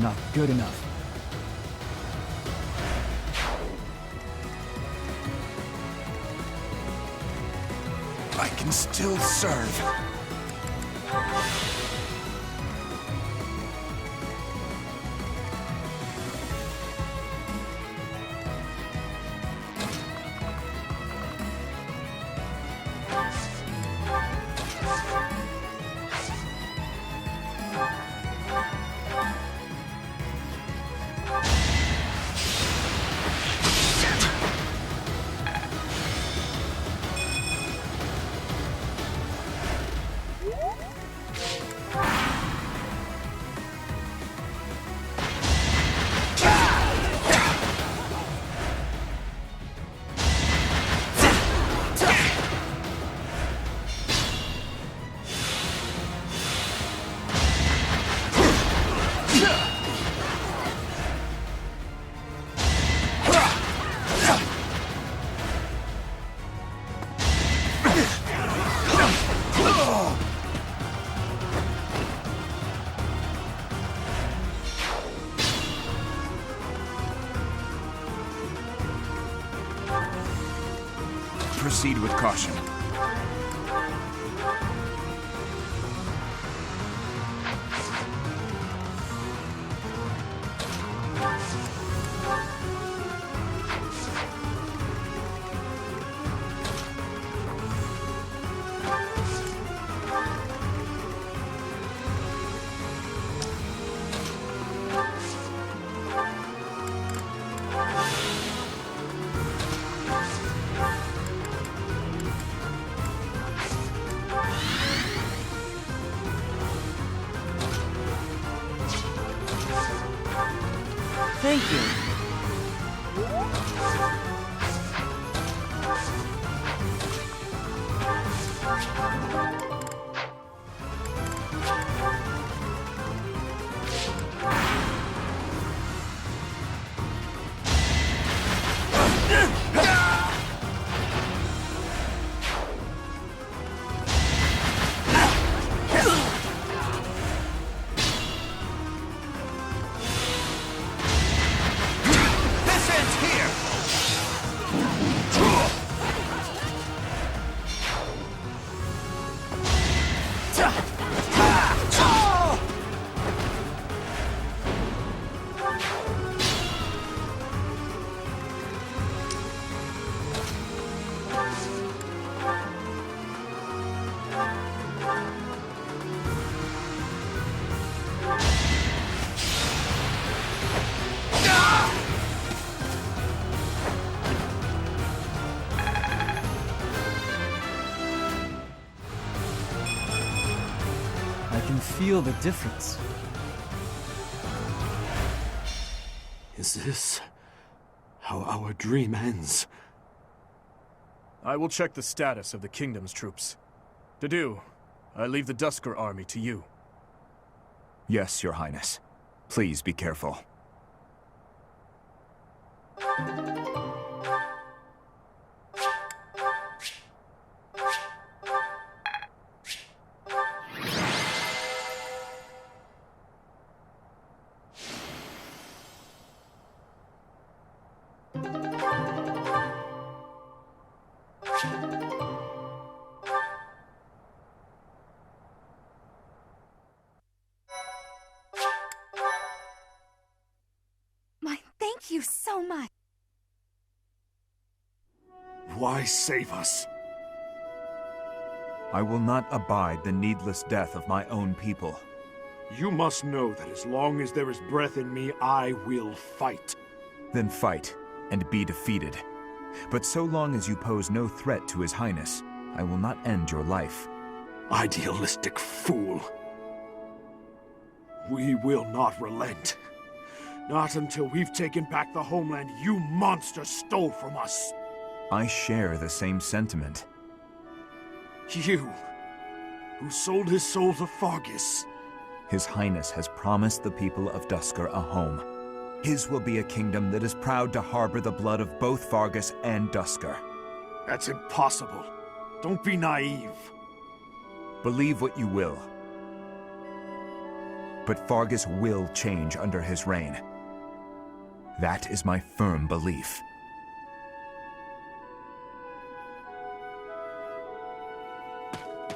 Not good enough. I can still serve. Proceed with caution. Thank you. feel the difference. Is this how our dream ends? I will check the status of the Kingdom's troops. Dedue, I leave the Dusker army to you. Yes, Your Highness. Please be careful. Thank you so much. Why save us? I will not abide the needless death of my own people. You must know that as long as there is breath in me, I will fight. Then fight, and be defeated. But so long as you pose no threat to His Highness, I will not end your life. Idealistic fool. We will not relent. Not until we've taken back the homeland you monsters stole from us. I share the same sentiment. You, who sold his soul to Fargus. His Highness has promised the people of Dusker a home. His will be a kingdom that is proud to harbor the blood of both Fargus and Dusker. That's impossible. Don't be naive. Believe what you will. But Fargus will change under his reign. That is my firm belief.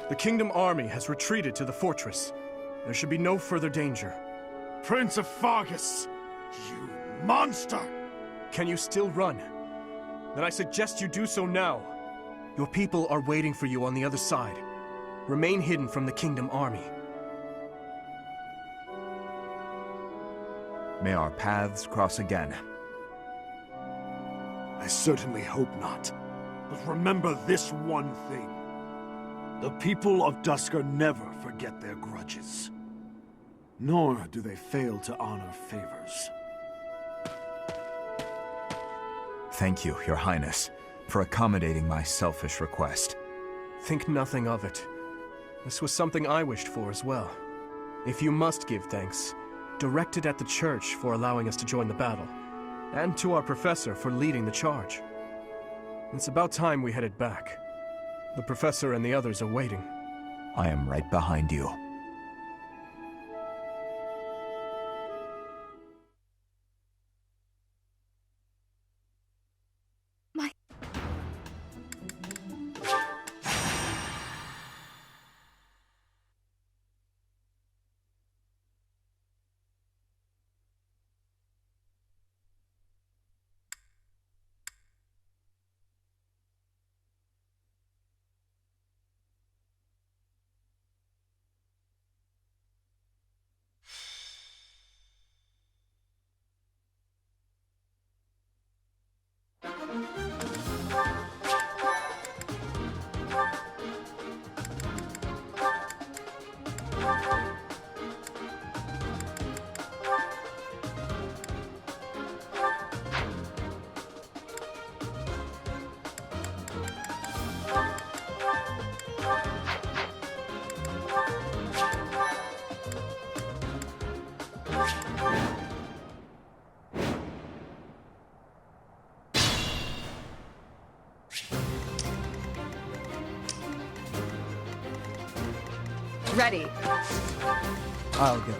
The Kingdom army has retreated to the fortress. There should be no further danger. Prince of Fargus! You monster! Can you still run? Then I suggest you do so now. Your people are waiting for you on the other side. Remain hidden from the Kingdom army. May our paths cross again. I certainly hope not. But remember this one thing. The people of Dusker never forget their grudges. Nor do they fail to honor favors. Thank you, Your Highness, for accommodating my selfish request. Think nothing of it. This was something I wished for as well. If you must give thanks, direct it at the church for allowing us to join the battle, and to our professor for leading the charge. It's about time we headed back. The professor and the others are waiting. I am right behind you. Ready. I'll go.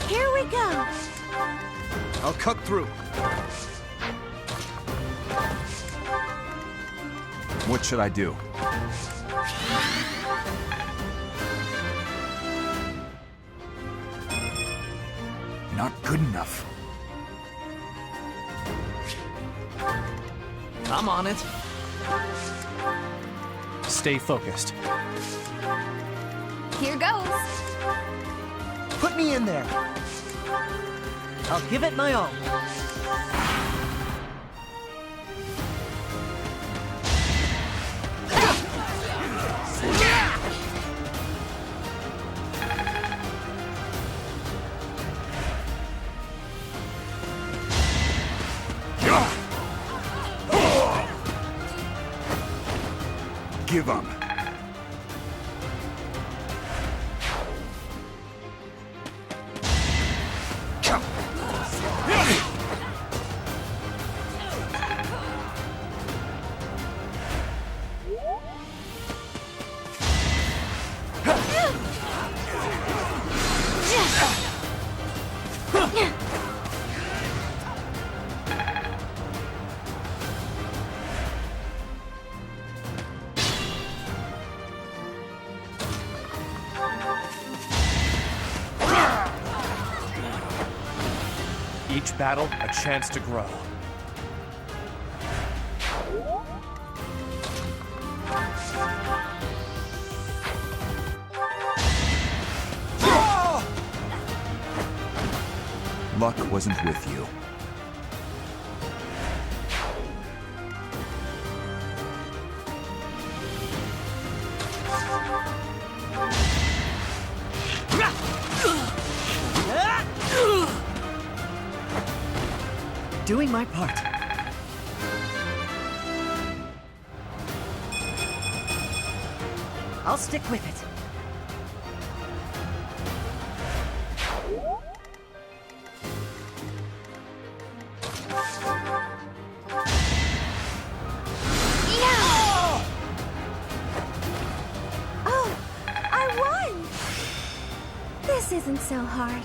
Here we go. I'll cut through. What should I do? Not good enough. I'm on it. Stay focused. Here goes. Put me in there. I'll give it my all. give up. Each battle, a chance to grow. Luck wasn't with you. Doing my part. I'll stick with it. Oh, I won! This isn't so hard.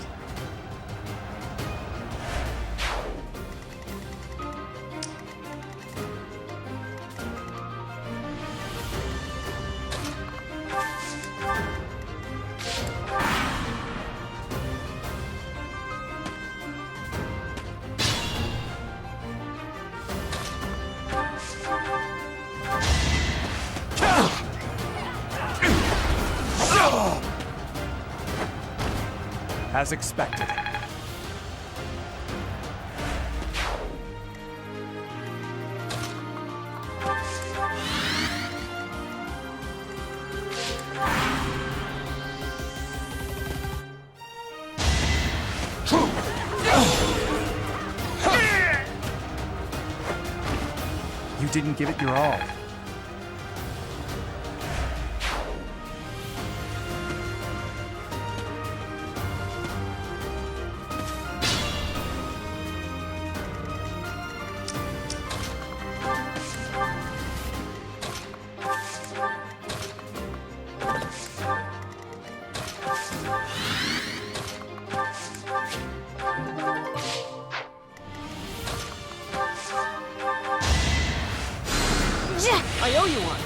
As expected. You didn't give it your all. I owe you one.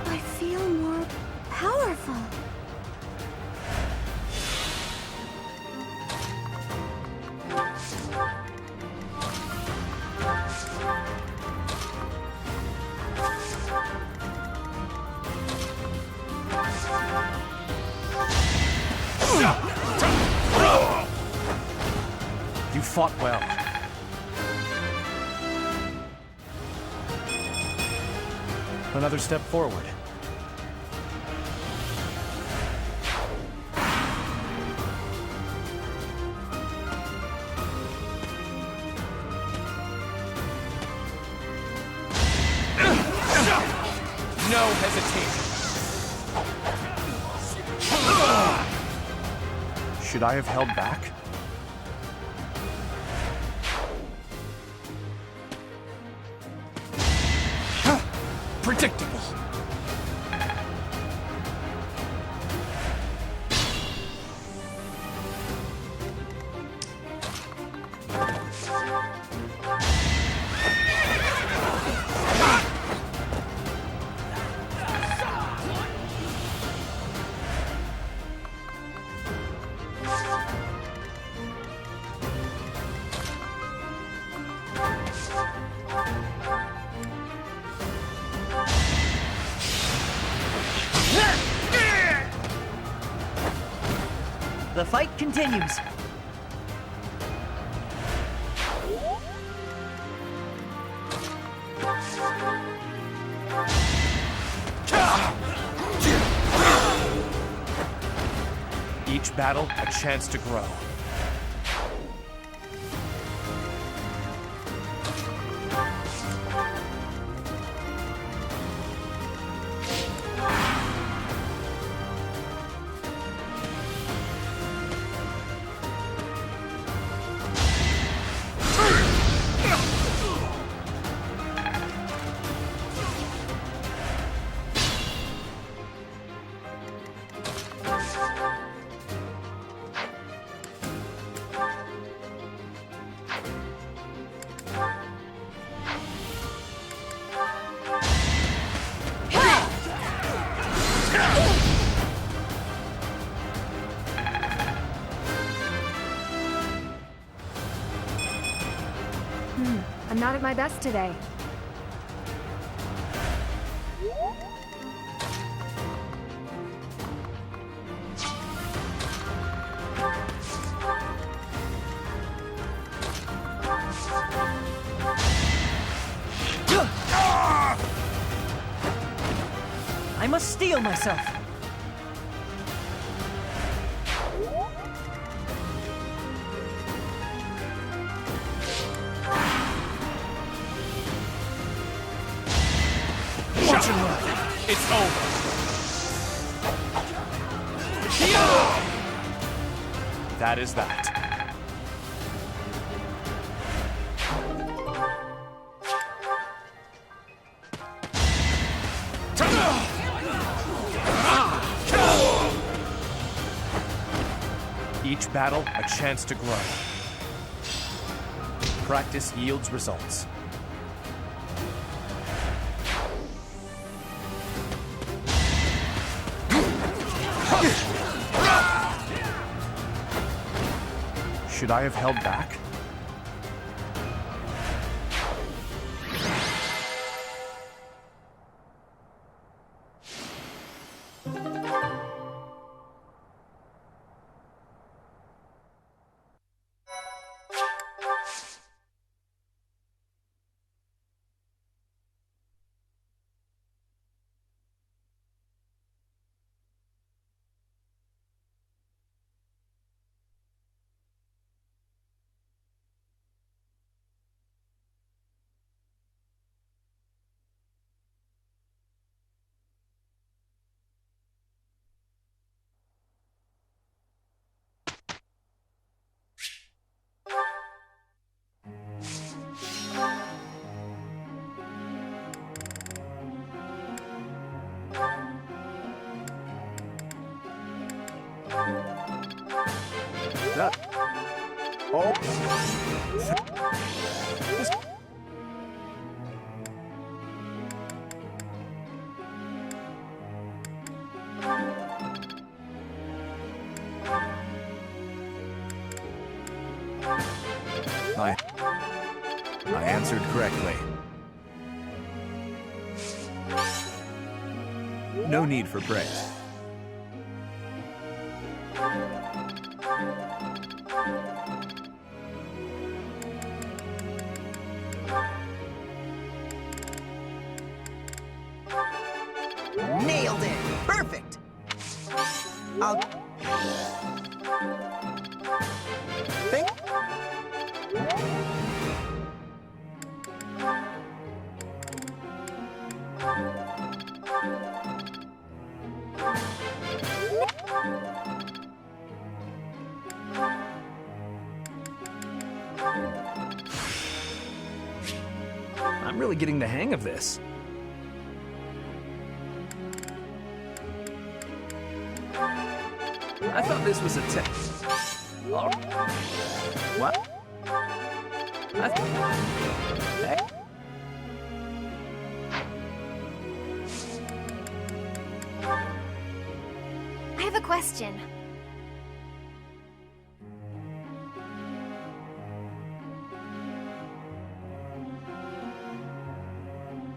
I feel more powerful. You fought well. Another step forward. No hesitation. Should I have held back? Predictable. The fight continues. Each battle, a chance to grow. tried my best today. I must steel myself. Watch and learn. It's over. That is that. Each battle, a chance to grow. Practice yields results. Should I have held back? That... Oh. I answered correctly. No need for praise. Nailed it! Perfect! I'll... Think? I'm really getting the hang of this. I thought this was a Oh. What? I have a question.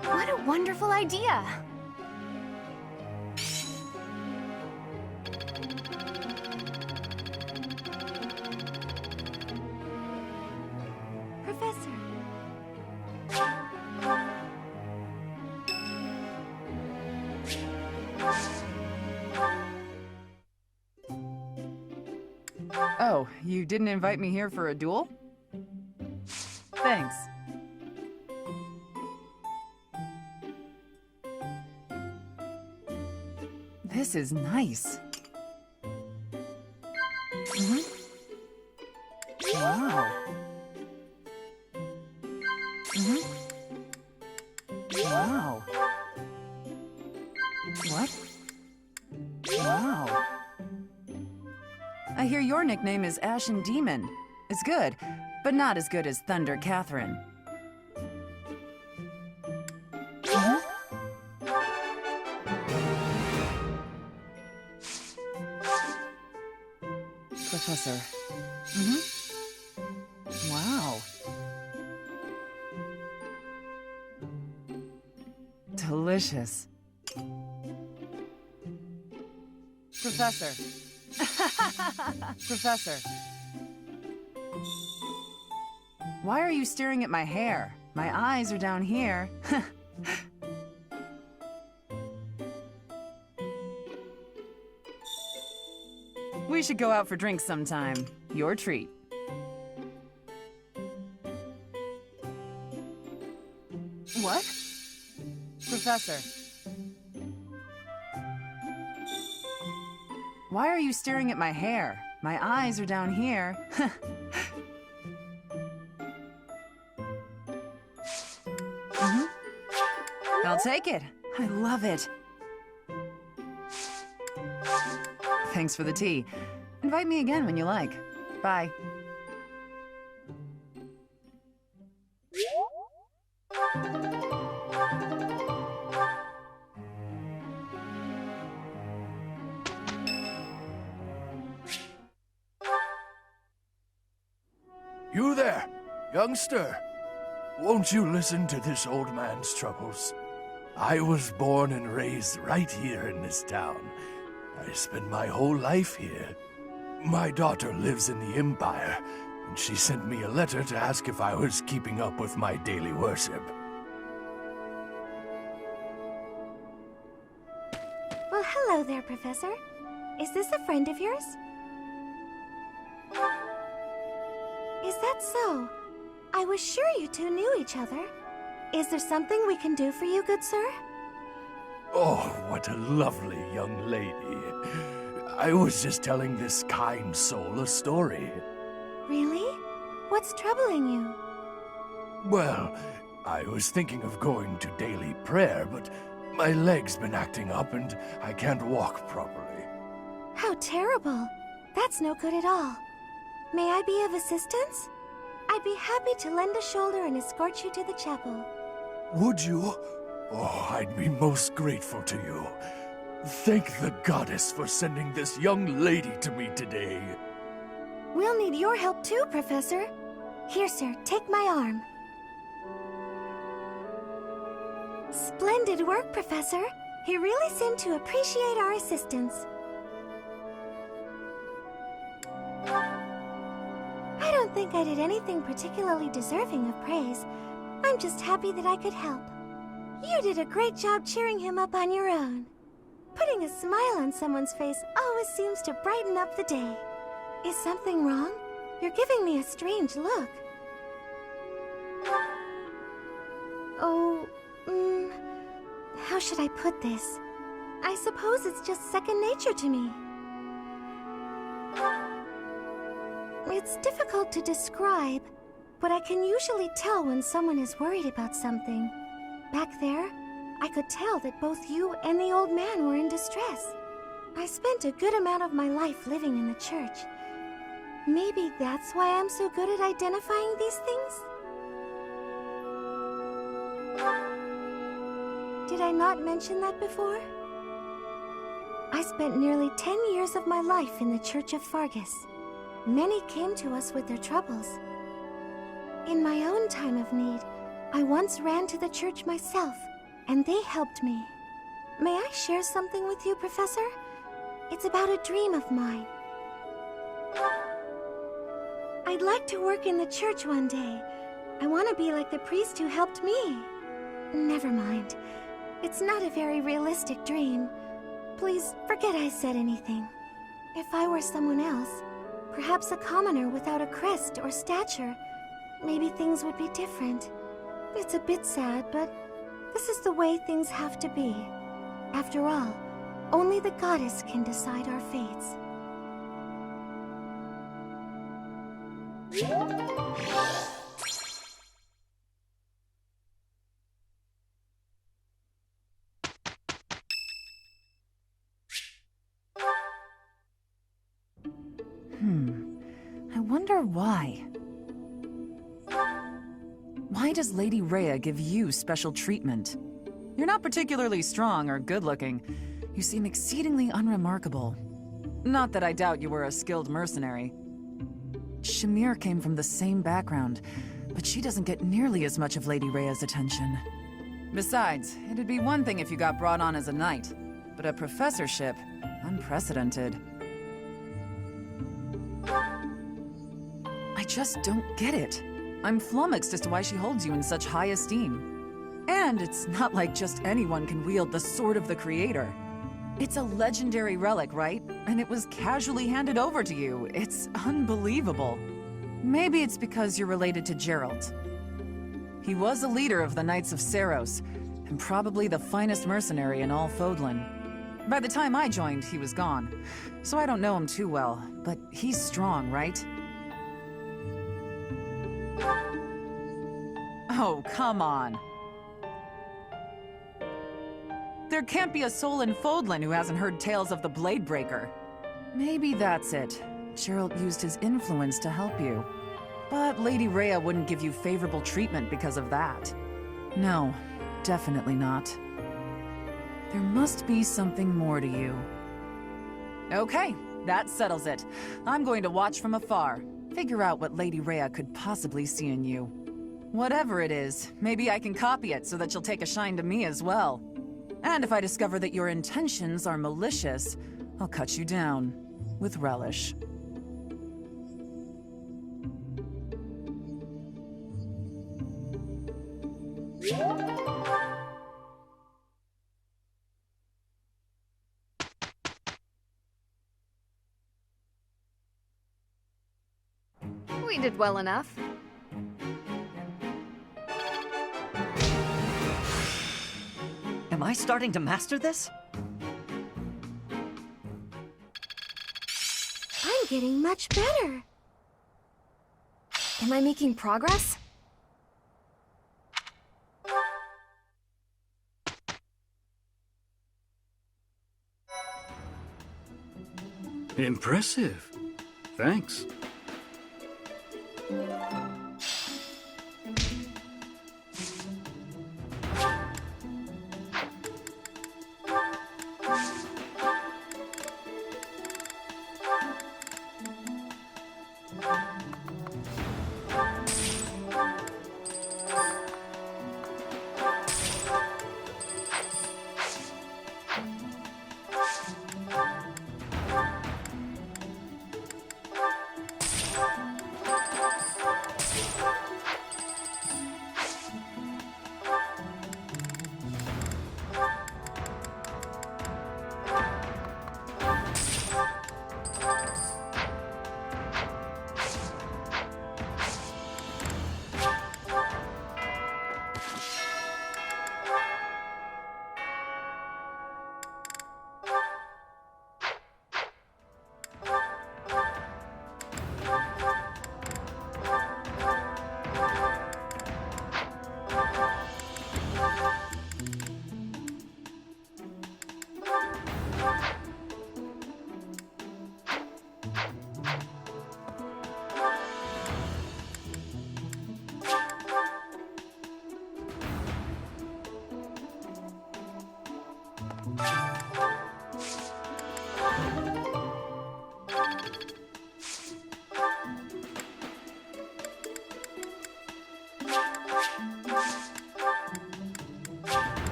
What a wonderful idea! Professor. Oh, you didn't invite me here for a duel? Thanks. This is nice. Wow. Wow. What? Wow. I hear your nickname is Ashen Demon. It's good, but not as good as Thunder Catherine. Professor. Wow. delicious. Professor. Professor. Why are you staring at my hair? My eyes are down here. We should go out for drinks sometime. Your treat. What? Professor. Why are you staring at my hair? My eyes are down here. I'll take it. I love it. Thanks for the tea. Invite me again when you like. Bye. You there, youngster. Won't you listen to this old man's troubles? I was born and raised right here in this town. I spent my whole life here. My daughter lives in the Empire, and she sent me a letter to ask if I was keeping up with my daily worship. Well, hello there, Professor. Is this a friend of yours? Is that so? I was sure you two knew each other. Is there something we can do for you, good sir? Oh, what a lovely young lady. I was just telling this kind soul a story. Really? What's troubling you? Well, I was thinking of going to daily prayer, but my leg's been acting up and I can't walk properly. How terrible. That's no good at all. May I be of assistance? I'd be happy to lend a shoulder and escort you to the chapel. Would you? Oh, I'd be most grateful to you. Thank the goddess for sending this young lady to me today. We'll need your help too, Professor. Here, sir, take my arm. Splendid work, Professor. He really seemed to appreciate our assistance. I don't think I did anything particularly deserving of praise. I'm just happy that I could help. You did a great job cheering him up on your own. Putting a smile on someone's face always seems to brighten up the day. Is something wrong? You're giving me a strange look. Oh, how should I put this? I suppose it's just second nature to me. It's difficult to describe, but I can usually tell when someone is worried about something. Back there, I could tell that both you and the old man were in distress. I spent a good amount of my life living in the church. Maybe that's why I'm so good at identifying these things? Did I not mention that before? I spent nearly 10 years of my life in the Church of Fargus. Many came to us with their troubles. In my own time of need, I once ran to the church myself, and they helped me. May I share something with you, Professor? It's about a dream of mine. I'd like to work in the church one day. I want to be like the priest who helped me. Never mind. It's not a very realistic dream. Please forget I said anything. If I were someone else, perhaps a commoner without a crest or stature, maybe things would be different. It's a bit sad, but this is the way things have to be. After all, only the goddess can decide our fates. I wonder why. Why does Lady Rhea give you special treatment? You're not particularly strong or good-looking. You seem exceedingly unremarkable. Not that I doubt you were a skilled mercenary. Shamir came from the same background, but she doesn't get nearly as much of Lady Rhea's attention. Besides, it'd be one thing if you got brought on as a knight, but a professorship, unprecedented. I just don't get it. I'm flummoxed as to why she holds you in such high esteem. And it's not like just anyone can wield the Sword of the Creator. It's a legendary relic, right? And it was casually handed over to you. It's unbelievable. Maybe it's because you're related to Geralt. He was a leader of the Knights of Seiros, and probably the finest mercenary in all Fodlan. By the time I joined, he was gone, so I don't know him too well, but he's strong, right? Oh, come on. There can't be a soul in Fodlan who hasn't heard tales of the Bladebreaker. Maybe that's it. Geralt used his influence to help you. But Lady Rhea wouldn't give you favorable treatment because of that. No, definitely not. There must be something more to you. Okay, that settles it. I'm going to watch from afar. Figure out what Lady Rhea could possibly see in you. Whatever it is, maybe I can copy it so that you'll take a shine to me as well. And if I discover that your intentions are malicious, I'll cut you down with relish. We did well enough. Am I starting to master this? I'm getting much better. Am I making progress? Impressive. Thanks.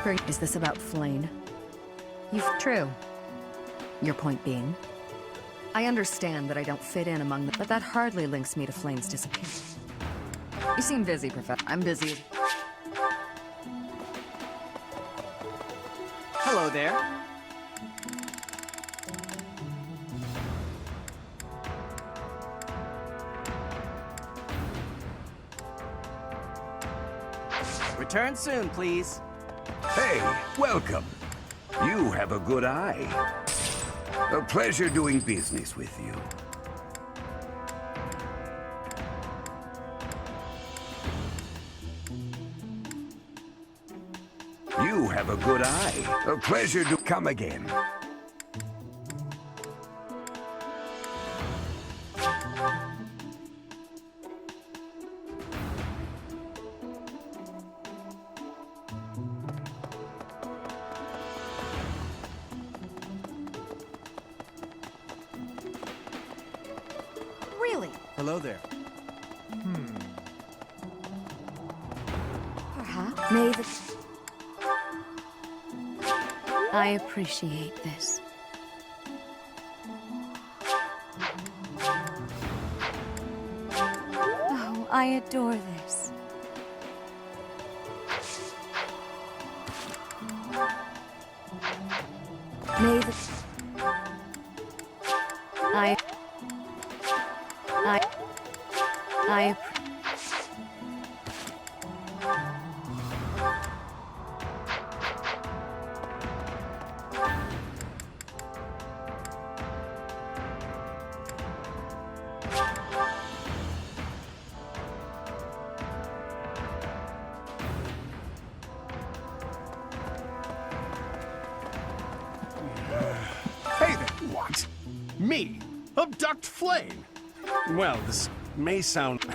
What is this about Flayn? True. Your point being? I understand that I don't fit in among them, but that hardly links me to Flayn's disappearance. You seem busy, Professor. I'm busy. Hello there. Return soon, please. Hey, welcome. You have a good eye. A pleasure doing business with you. You have a good eye. A pleasure to come again. Hello there. Perhaps. May the... I appreciate this. Oh, I adore this. May the... Hey there! What? Me? Abduct Flame? Well, this may sound...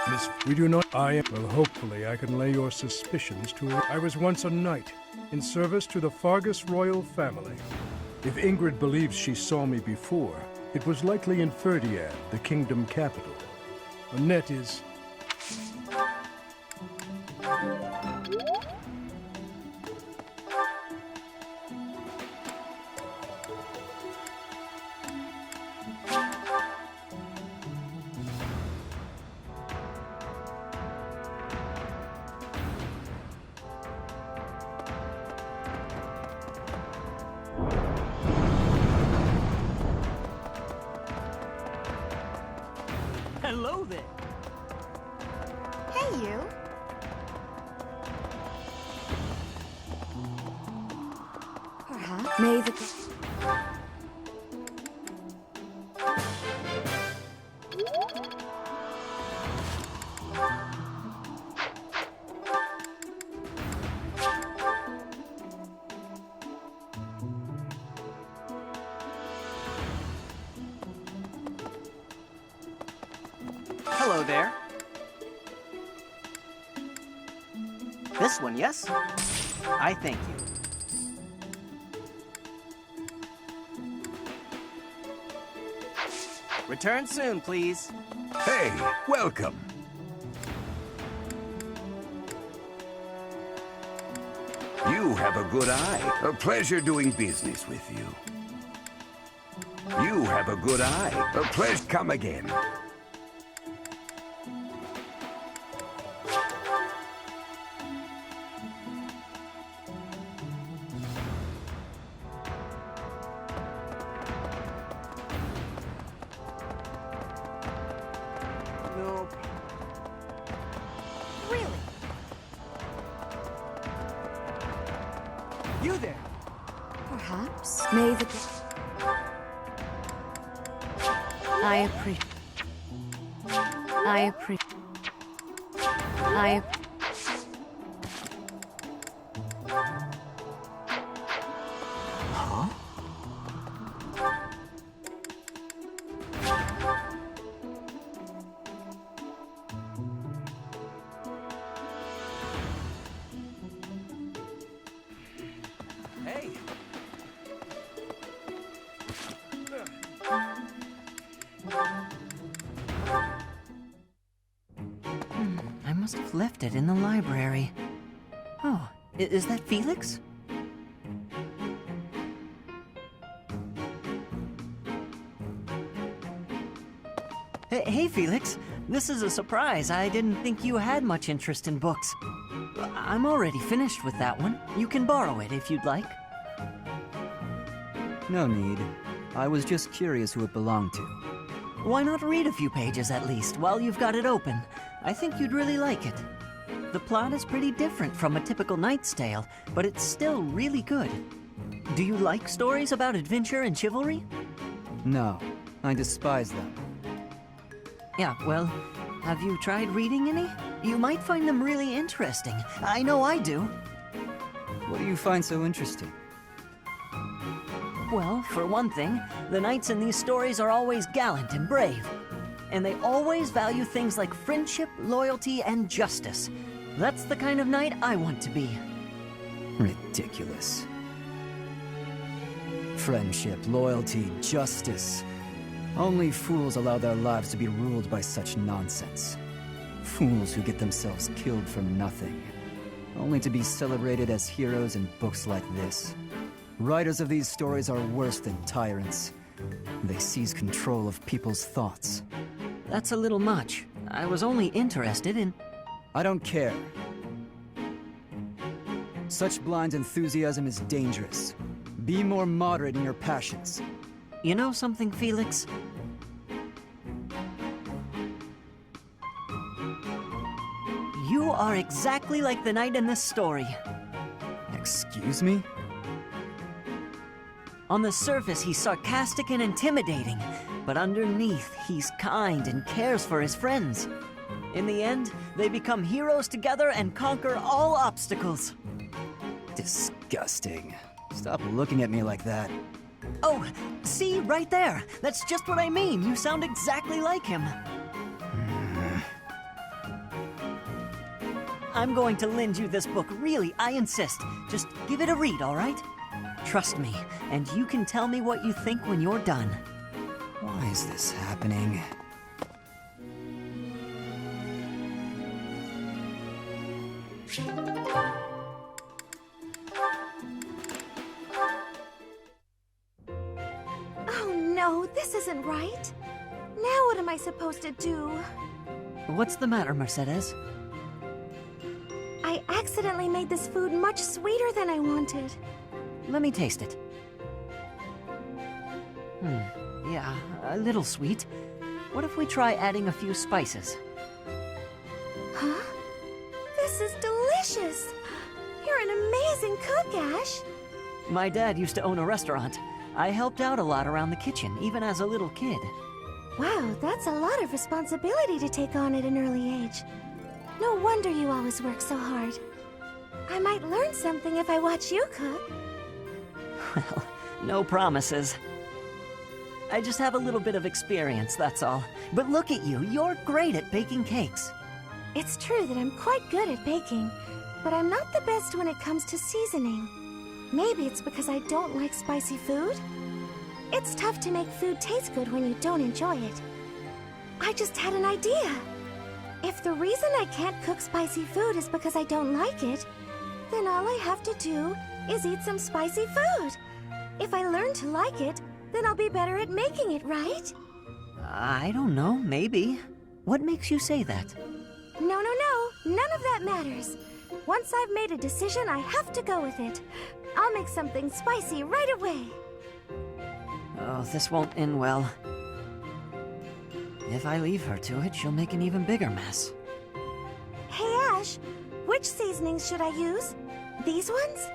Miss, we do not... Well, hopefully I can lay your suspicions to... I was once a knight, in service to the Fargus royal family. If Ingrid believes she saw me before, it was likely in Ferdiad, the kingdom capital. Annette is... Hello there. Hey, you. Perhaps. May the... Hello there. This one, yes? I thank you. Return soon, please. Hey, welcome. You have a good eye. A pleasure doing business with you. You have a good eye. A pleasure. Come again. Nope. Really? You there. Perhaps. May the... I appreciate... Huh? Hey. I must have left it in the library. Oh, is that Felix? Hey, Felix. This is a surprise. I didn't think you had much interest in books. I'm already finished with that one. You can borrow it if you'd like. No need. I was just curious who it belonged to. Why not read a few pages at least while you've got it open? I think you'd really like it. The plot is pretty different from a typical Knight's Tale, but it's still really good. Do you like stories about adventure and chivalry? No, I despise them. Yeah, well, have you tried reading any? You might find them really interesting. I know I do. What do you find so interesting? Well, for one thing, the knights in these stories are always gallant and brave. And they always value things like friendship, loyalty, and justice. That's the kind of knight I want to be. Ridiculous. Friendship, loyalty, justice. Only fools allow their lives to be ruled by such nonsense. Fools who get themselves killed for nothing, only to be celebrated as heroes in books like this. Writers of these stories are worse than tyrants. They seize control of people's thoughts. That's a little much. I was only interested in... I don't care. Such blind enthusiasm is dangerous. Be more moderate in your passions. You know something, Felix? You are exactly like the knight in this story. Excuse me? On the surface, he's sarcastic and intimidating, but underneath, he's kind and cares for his friends. In the end, they become heroes together and conquer all obstacles. Disgusting. Stop looking at me like that. Oh, see, right there. That's just what I mean. You sound exactly like him. I'm going to lend you this book, really, I insist. Just give it a read, all right? Trust me, and you can tell me what you think when you're done. Why is this happening? Oh no, this isn't right. Now what am I supposed to do? What's the matter, Mercedes? I accidentally made this food much sweeter than I wanted. Let me taste it. Yeah, a little sweet. What if we try adding a few spices? Huh? This is delicious! You're an amazing cook, Ash! My dad used to own a restaurant. I helped out a lot around the kitchen, even as a little kid. Wow, that's a lot of responsibility to take on at an early age. No wonder you always work so hard. I might learn something if I watch you cook. Well, no promises. I just have a little bit of experience, that's all. But look at you, you're great at baking cakes. It's true that I'm quite good at baking, but I'm not the best when it comes to seasoning. Maybe it's because I don't like spicy food? It's tough to make food taste good when you don't enjoy it. I just had an idea. If the reason I can't cook spicy food is because I don't like it, then all I have to do is eat some spicy food. If I learn to like it, then I'll be better at making it, right? I don't know, maybe. What makes you say that? No, none of that matters. Once I've made a decision, I have to go with it. I'll make something spicy right away. Oh, this won't end well. If I leave her to it, she'll make an even bigger mess. Hey, Ash, which seasonings should I use? These ones?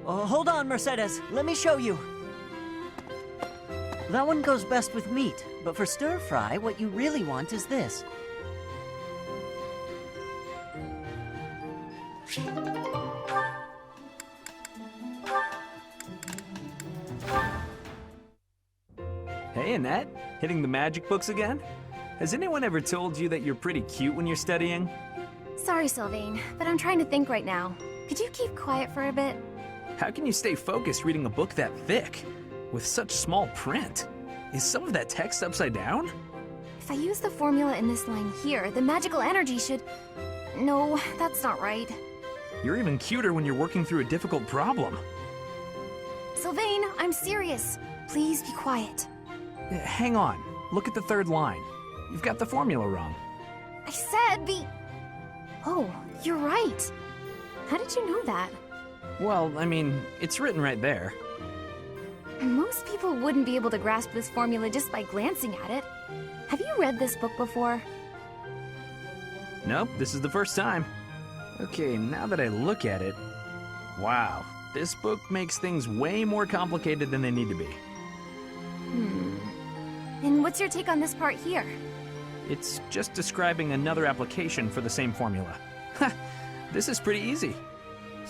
Hold on, Mercedes. Let me show you. That one goes best with meat, but for stir-fry, what you really want is this. Hey, Annette. Hitting the magic books again? Has anyone ever told you that you're pretty cute when you're studying? Sorry, Sylvain, but I'm trying to think right now. Could you keep quiet for a bit? How can you stay focused reading a book that thick? With such small print? Is some of that text upside down? If I use the formula in this line here, the magical energy should... No, that's not right. You're even cuter when you're working through a difficult problem. Sylvain, I'm serious. Please be quiet. Hang on. Look at the third line. You've got the formula wrong. I said the... Oh, you're right. How did you know that? Well, I mean, it's written right there. Most people wouldn't be able to grasp this formula just by glancing at it. Have you read this book before? Nope, this is the first time. Okay, now that I look at it... Wow, this book makes things way more complicated than they need to be. And what's your take on this part here? It's just describing another application for the same formula. Ha! This is pretty easy.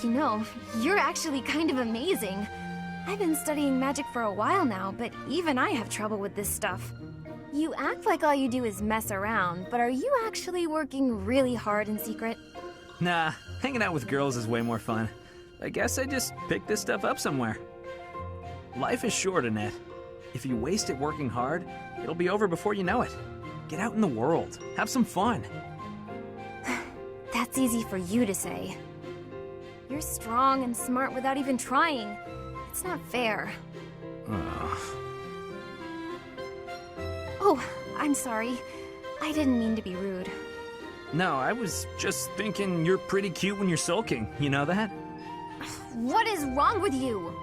You know, you're actually kind of amazing. I've been studying magic for a while now, but even I have trouble with this stuff. You act like all you do is mess around, but are you actually working really hard in secret? Nah, hanging out with girls is way more fun. I guess I just picked this stuff up somewhere. Life is short, Annette. If you waste it working hard, it'll be over before you know it. Get out in the world. Have some fun. That's easy for you to say. You're strong and smart without even trying. It's not fair. Oh, I'm sorry. I didn't mean to be rude. No, I was just thinking you're pretty cute when you're sulking. You know that? What is wrong with you?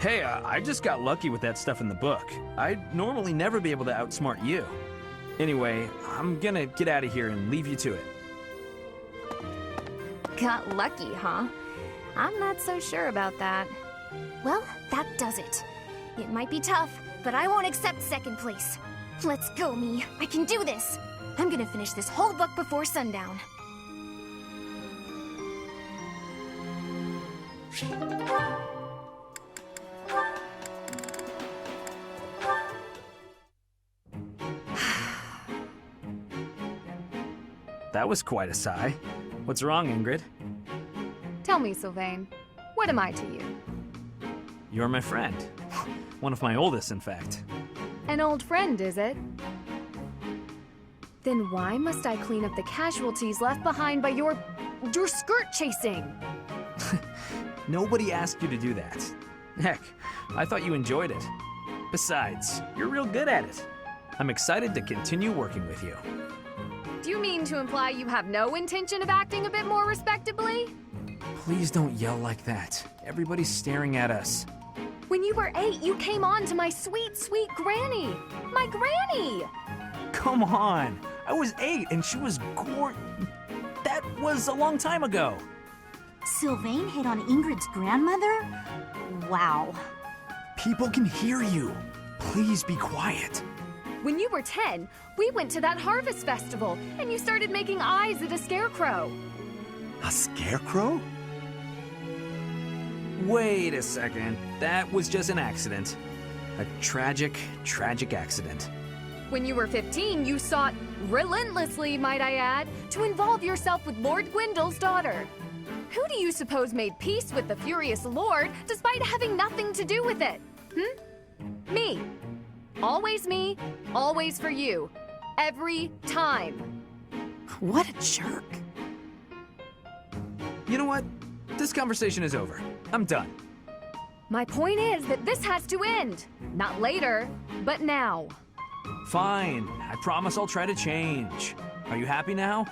Hey, I just got lucky with that stuff in the book. I'd normally never be able to outsmart you. Anyway, I'm gonna get out of here and leave you to it. Got lucky, huh? I'm not so sure about that. Well, that does it. It might be tough, but I won't accept second place. Let's go, me. I can do this. I'm gonna finish this whole book before sundown. That was quite a sigh. What's wrong, Ingrid? Tell me, Sylvain, what am I to you? You're my friend. One of my oldest, in fact. An old friend, is it? Then why must I clean up the casualties left behind by your skirt chasing? Nobody asked you to do that. Heck, I thought you enjoyed it. Besides, you're real good at it. I'm excited to continue working with you. Do you mean to imply you have no intention of acting a bit more respectably? Please don't yell like that. Everybody's staring at us. When you were 8, you came on to my sweet, sweet granny. My granny! Come on. I was 8 and she was That was a long time ago. Sylvain hit on Ingrid's grandmother? Wow. People can hear you. Please be quiet. When you were 10, we went to that harvest festival, and you started making eyes at a scarecrow. A scarecrow? Wait a second. That was just an accident. A tragic, tragic accident. When you were 15, you sought, relentlessly might I add, to involve yourself with Lord Gwendol's daughter. Who do you suppose made peace with the furious Lord despite having nothing to do with it? Me. Always me, always for you. Every time. What a jerk. You know what? This conversation is over. I'm done. My point is that this has to end. Not later, but now. Fine. I promise I'll try to change. Are you happy now?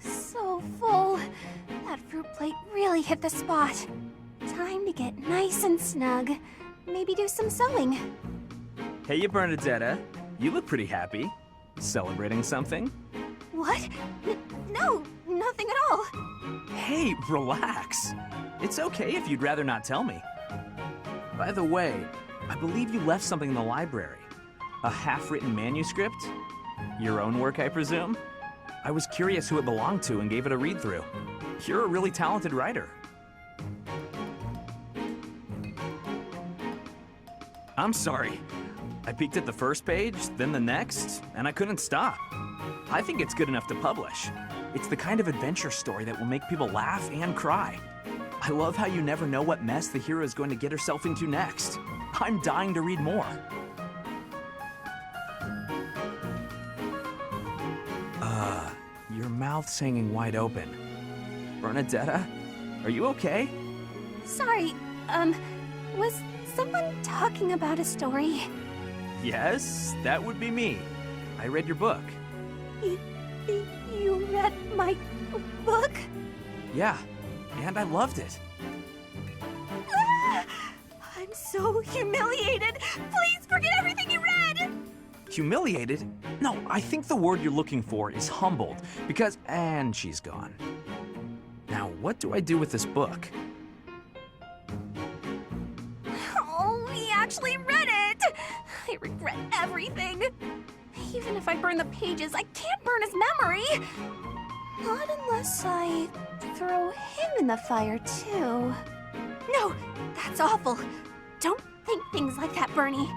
So full. That fruit plate really hit the spot. Time to get nice and snug. Maybe do some sewing. Hey, you Bernadetta. You look pretty happy. Celebrating something? What? No, nothing at all. Hey, relax. It's okay if you'd rather not tell me. By the way, I believe you left something in the library. A half-written manuscript? Your own work, I presume? I was curious who it belonged to and gave it a read-through. You're a really talented writer. I'm sorry. I peeked at the first page, then the next, and I couldn't stop. I think it's good enough to publish. It's the kind of adventure story that will make people laugh and cry. I love how you never know what mess the hero is going to get herself into next. I'm dying to read more. Your mouth's hanging wide open. Bernadetta, are you okay? Sorry, was someone talking about a story? Yes, that would be me. I read your book. You read my book? Yeah, and I loved it. Ah, I'm so humiliated. Please forget everything you read. Humiliated? No, I think the word you're looking for is humbled, because... And she's gone. Now, what do I do with this book? Oh, we actually read it! I regret everything. Even if I burn the pages, I can't burn his memory. Not unless I throw him in the fire, too. No, that's awful. Don't think things like that, Bernie.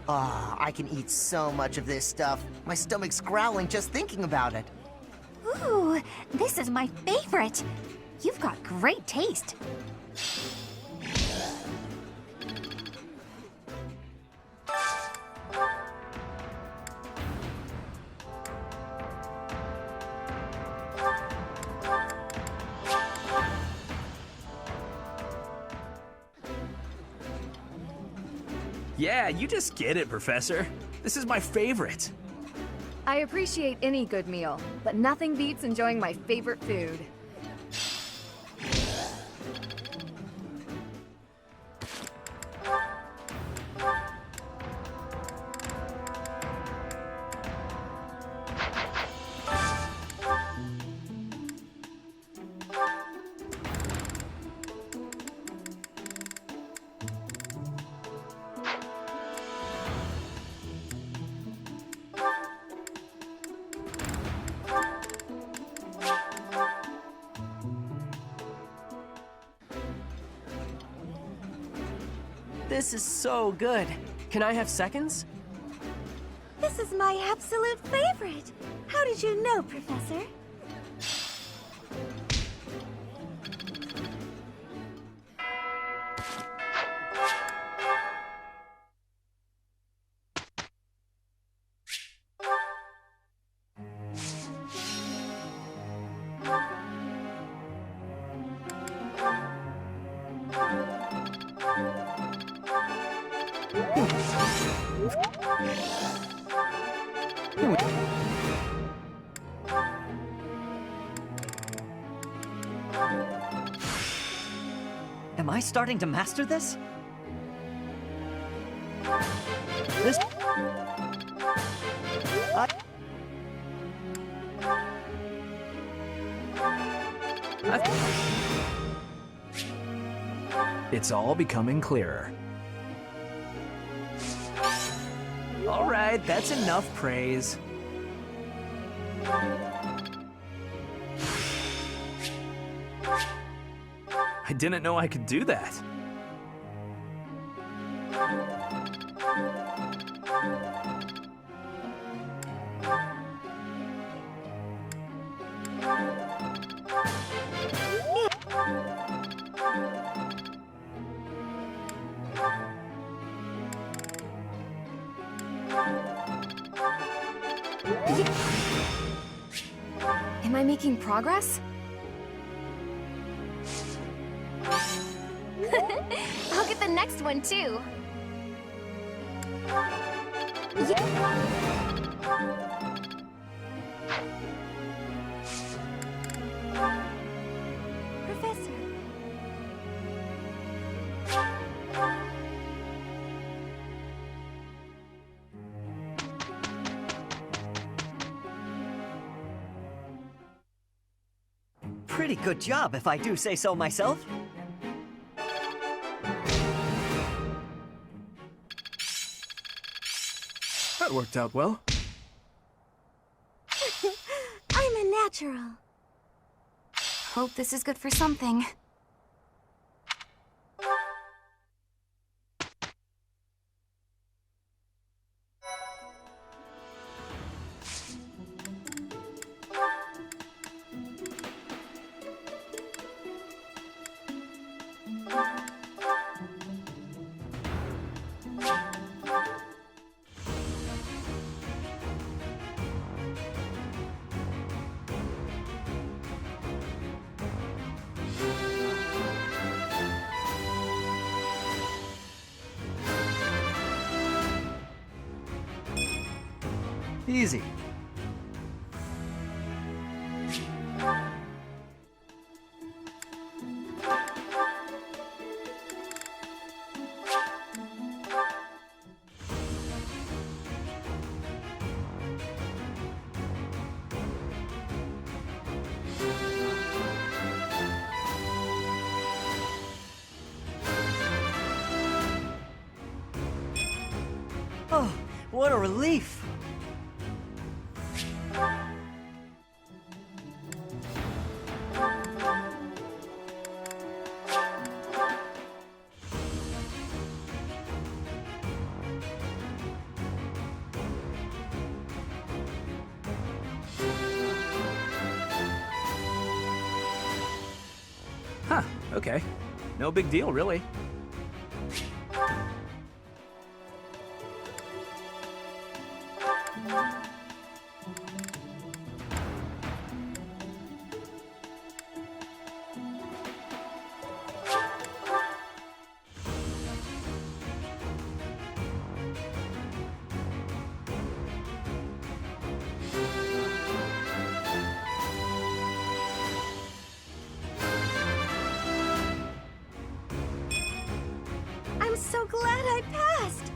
Ah, I can eat so much of this stuff. My stomach's growling just thinking about it. Ooh, this is my favorite. You've got great taste. Yeah, you just get it, Professor. This is my favorite. I appreciate any good meal, but nothing beats enjoying my favorite food. This is so good. Can I have seconds? This is my absolute favorite. How did you know, Professor? Am I starting to master this? This... It's all becoming clearer. All right, that's enough praise. I didn't know I could do that. Am I making progress? I'll get the next one, too. Professor. Pretty good job, if I do say so myself. That worked out well. I'm a natural. Hope this is good for something. Easy. Oh, what a relief! Huh, okay. No big deal, really. I'm so glad I passed!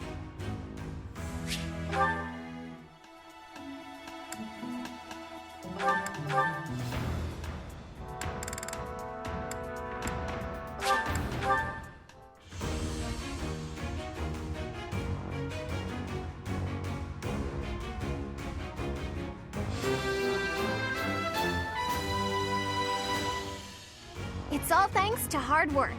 It's all thanks to hard work.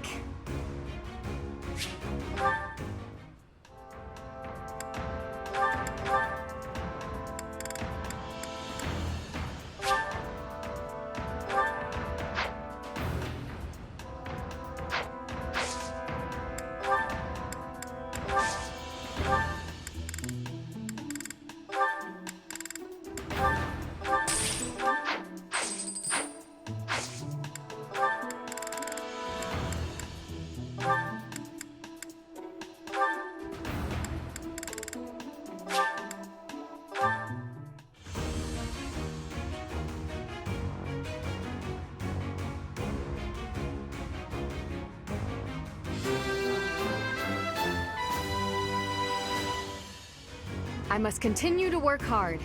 I must continue to work hard.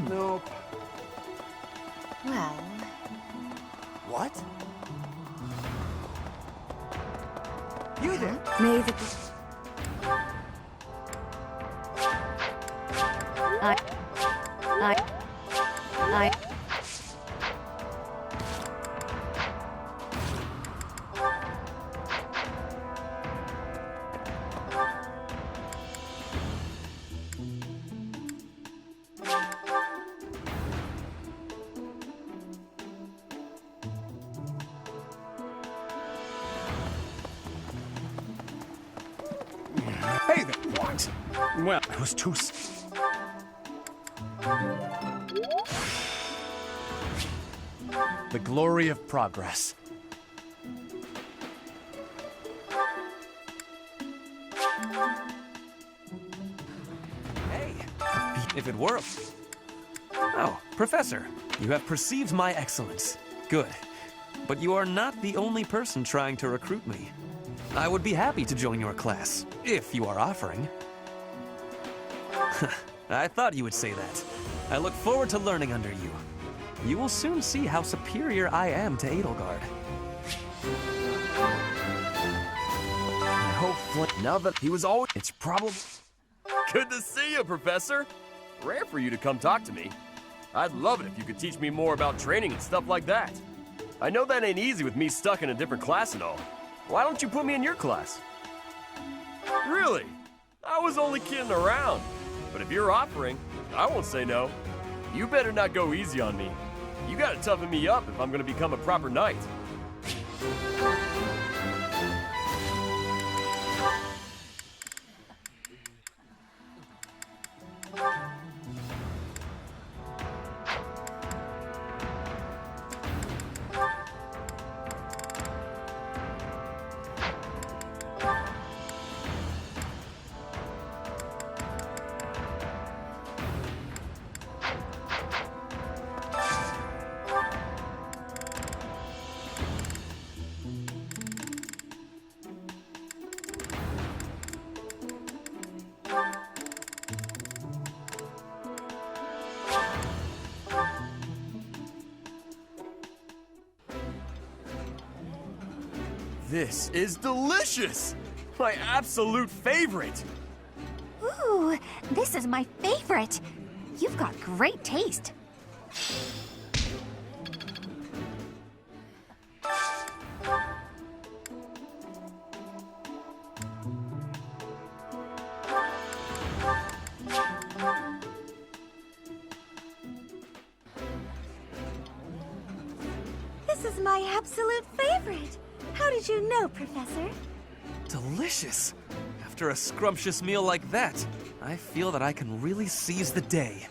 Nope. Well... What? You there? May the... I... Hey there. What? Well, it was too... The glory of progress. Hey, if it were... Oh, Professor, you have perceived my excellence. Good. But you are not the only person trying to recruit me. I would be happy to join your class, if you are offering. I thought you would say that. I look forward to learning under you. You will soon see how superior I am to Edelgard. hope now that he was always... It's probably... Good to see you, Professor. Rare for you to come talk to me. I'd love it if you could teach me more about training and stuff like that. I know that ain't easy with me stuck in a different class and all. Why don't you put me in your class? Really? I was only kidding around. But if you're offering, I won't say no. You better not go easy on me. You gotta toughen me up if I'm gonna become a proper knight. This is delicious! My absolute favorite! Ooh, this is my favorite. You've got great taste. This is my absolute favorite. How did you know, Professor? Delicious! After a scrumptious meal like that, I feel that I can really seize the day.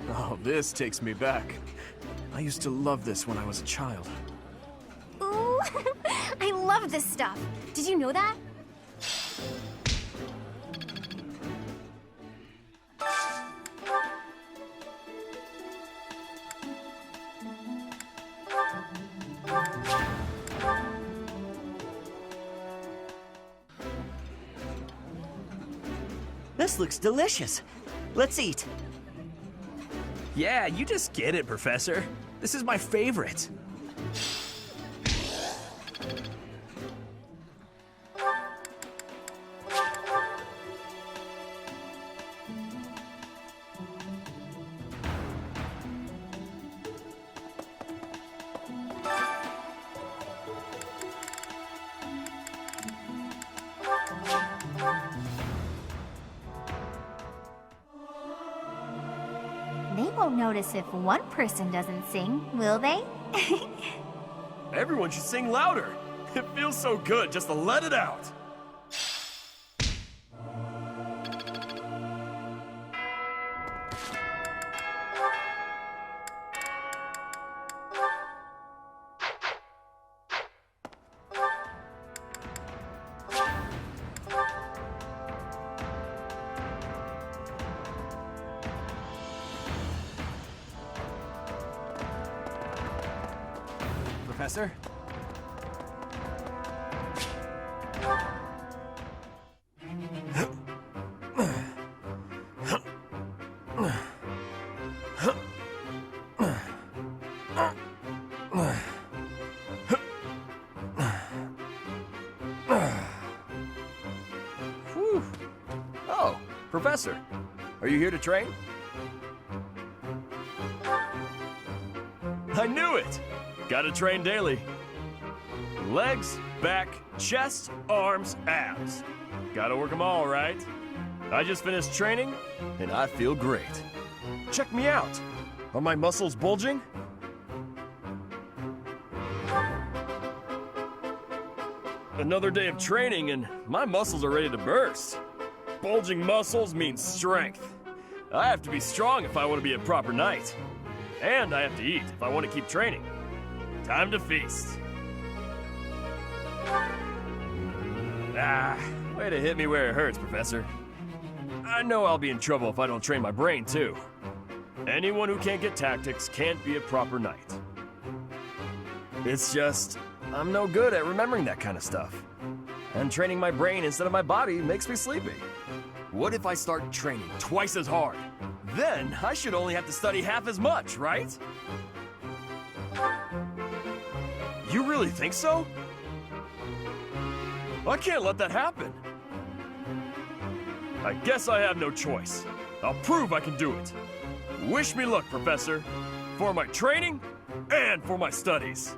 Oh, this takes me back. I used to love this when I was a child. Ooh, I love this stuff. Did you know that? This looks delicious. Let's eat. Yeah, you just get it, Professor. This is my favorite. They won't notice if one person doesn't sing, will they? Everyone should sing louder. It feels so good just to let it out. Professor? Whew. Oh, Professor, are you here to train? I knew it! Gotta train daily. Legs, back, chest, arms, abs. Gotta work them all, right? I just finished training, and I feel great. Check me out. Are my muscles bulging? Another day of training, and my muscles are ready to burst. Bulging muscles means strength. I have to be strong if I want to be a proper knight. And I have to eat if I want to keep training. Time to feast. Ah, way to hit me where it hurts, Professor. I know I'll be in trouble if I don't train my brain, too. Anyone who can't get tactics can't be a proper knight. It's just, I'm no good at remembering that kind of stuff. And training my brain instead of my body makes me sleepy. What if I start training twice as hard? Then I should only have to study half as much, right? You really think so? I can't let that happen. I guess I have no choice. I'll prove I can do it. Wish me luck, Professor. For my training and for my studies.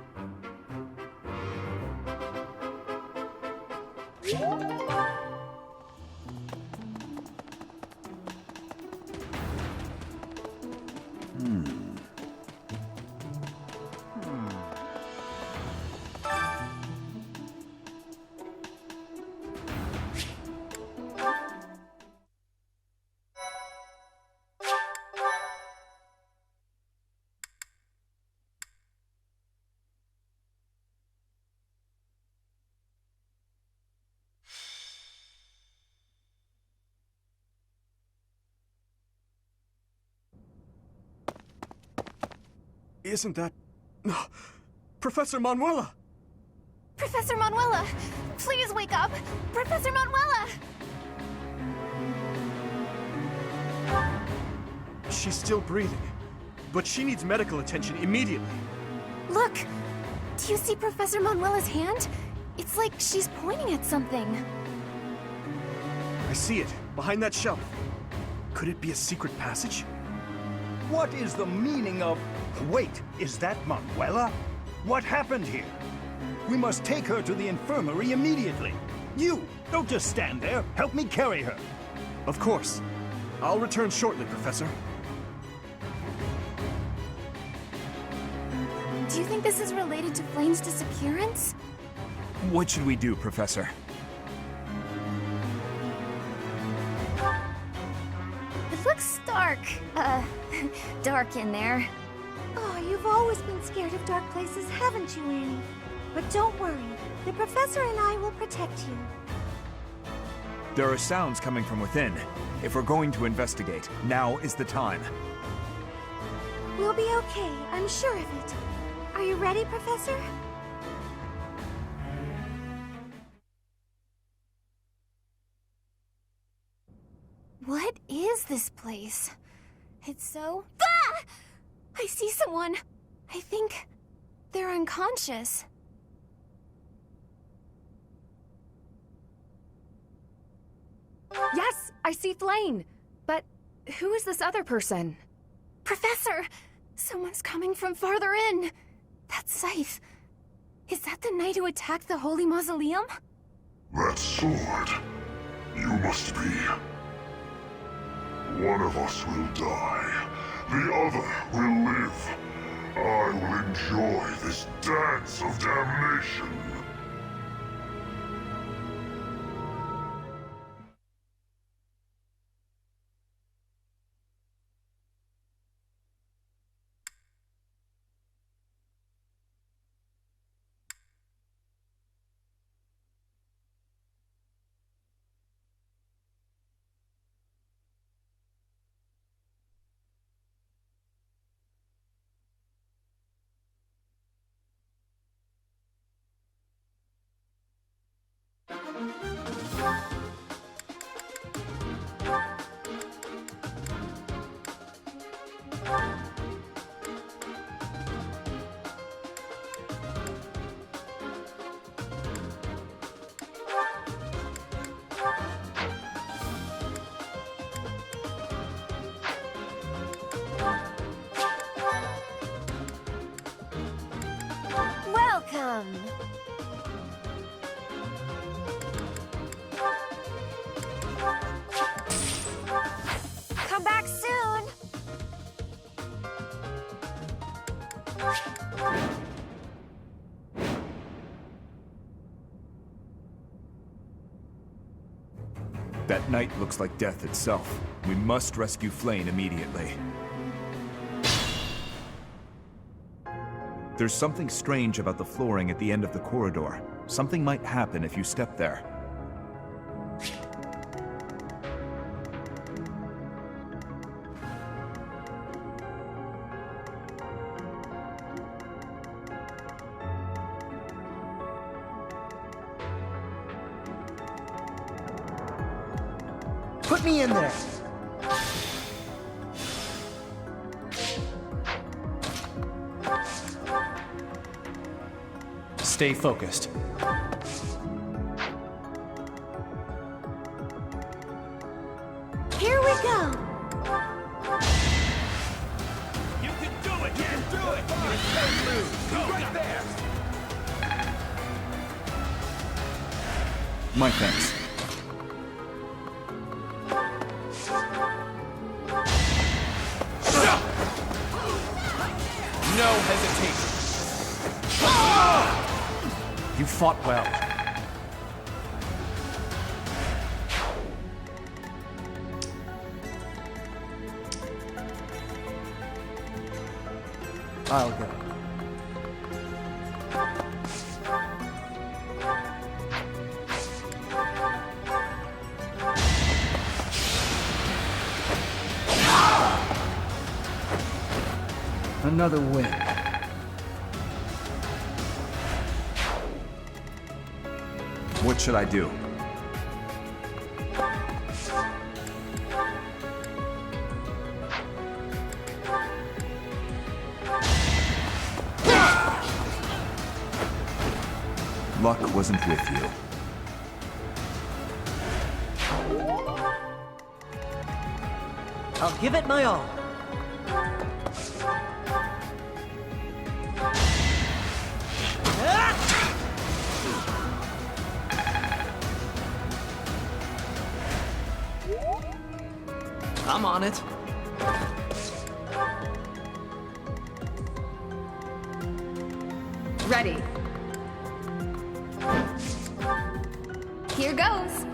Isn't that... Professor Manuela! Professor Manuela! Please wake up! Professor Manuela! She's still breathing, but she needs medical attention immediately. Look! Do you see Professor Manuela's hand? It's like she's pointing at something. I see it, behind that shelf. Could it be a secret passage? What is the meaning of... Wait, is that Manuela? What happened here? We must take her to the infirmary immediately. You, don't just stand there. Help me carry her. Of course. I'll return shortly, Professor. Do you think this is related to Flame's disappearance? What should we do, Professor? It looks dark. Dark in there. Oh, you've always been scared of dark places, haven't you, Annie? But don't worry. The professor and I will protect you. There are sounds coming from within. If we're going to investigate, now is the time. We'll be okay, I'm sure of it. Are you ready, Professor? What is this place? It's so... Ah! I see someone. I think they're unconscious. Yes, I see Flame. But who is this other person? Professor! Someone's coming from farther in. That's Scythe. Is that the knight who attacked the Holy Mausoleum? That sword. You must be. One of us will die. The other will live. I will enjoy this dance of damnation. Welcome! Come back soon! That night looks like death itself. We must rescue Flame immediately. There's something strange about the flooring at the end of the corridor. Something might happen if you step there. Put me in there. Stay focused. Here we go. You can do it! You can do it! You're right there! My thanks. No hesitation. You fought well. I'll go. Another win. What should I do? Luck wasn't with you. I'll give it my all. I'm on it. Ready. Here goes.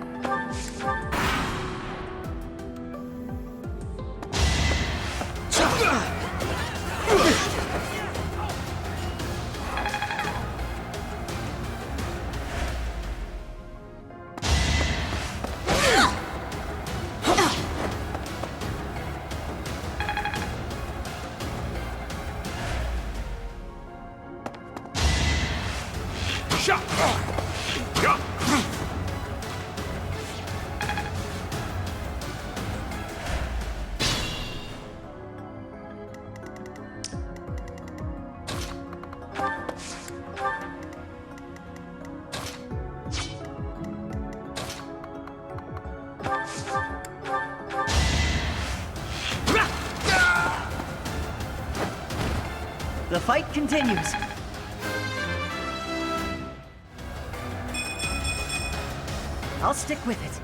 The fight continues. I'll stick with it.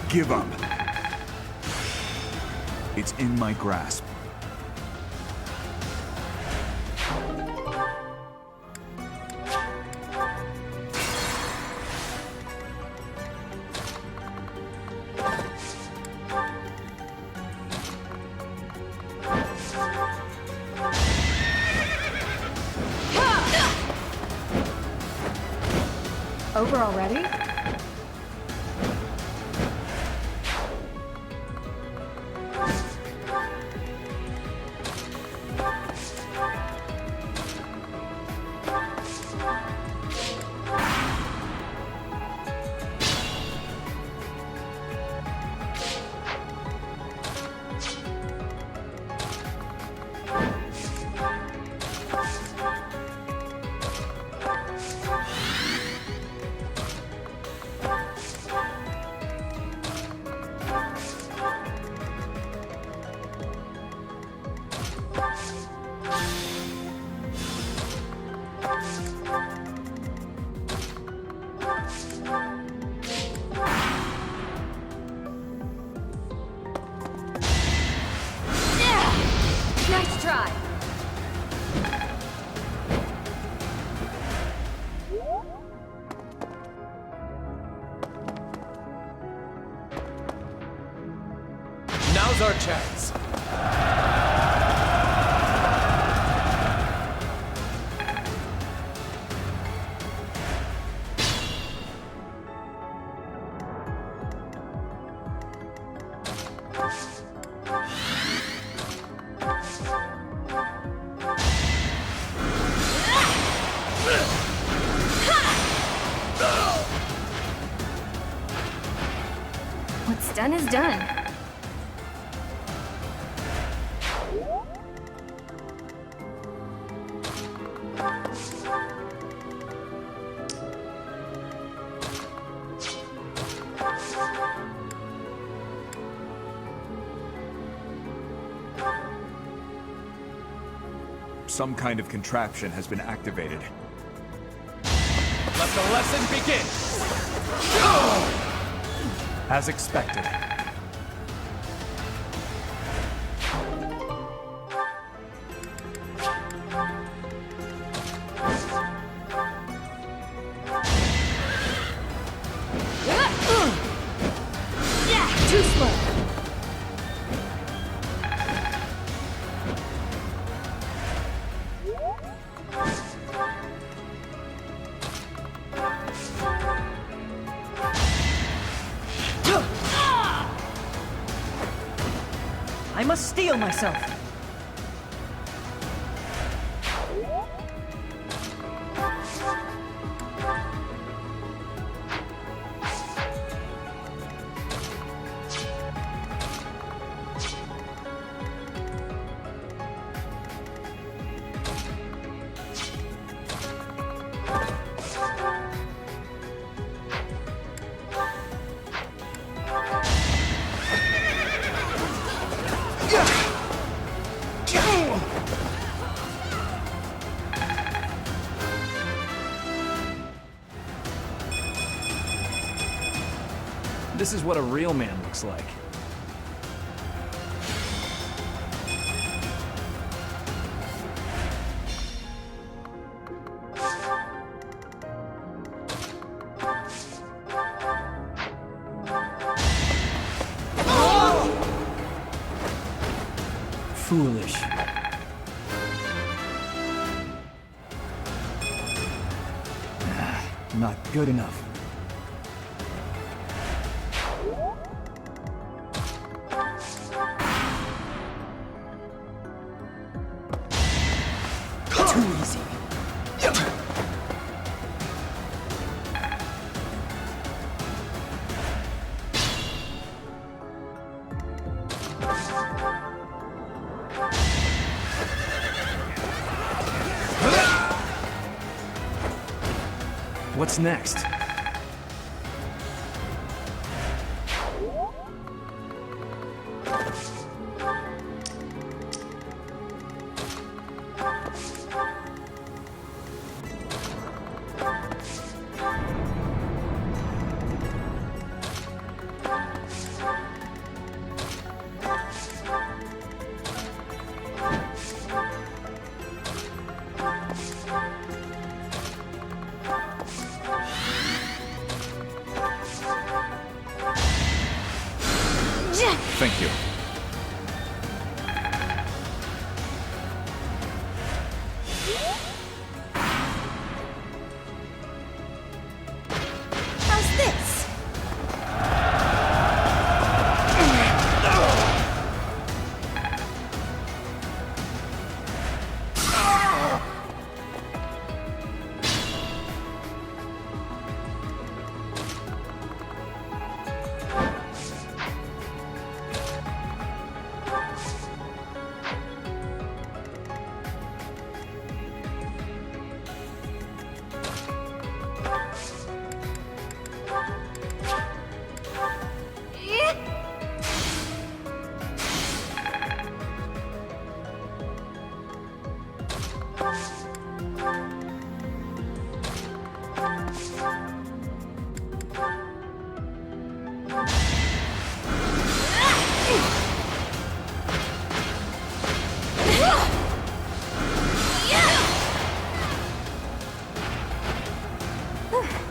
Give up. It's in my grasp. Over already? Nice try. Now's our chance. done is done. Some kind of contraption has been activated. Let the lesson begin! As expected. Too slow. I must steel myself. This is what a real man looks like. Foolish. Not good enough. Too easy. What's next? Thank you. How's this?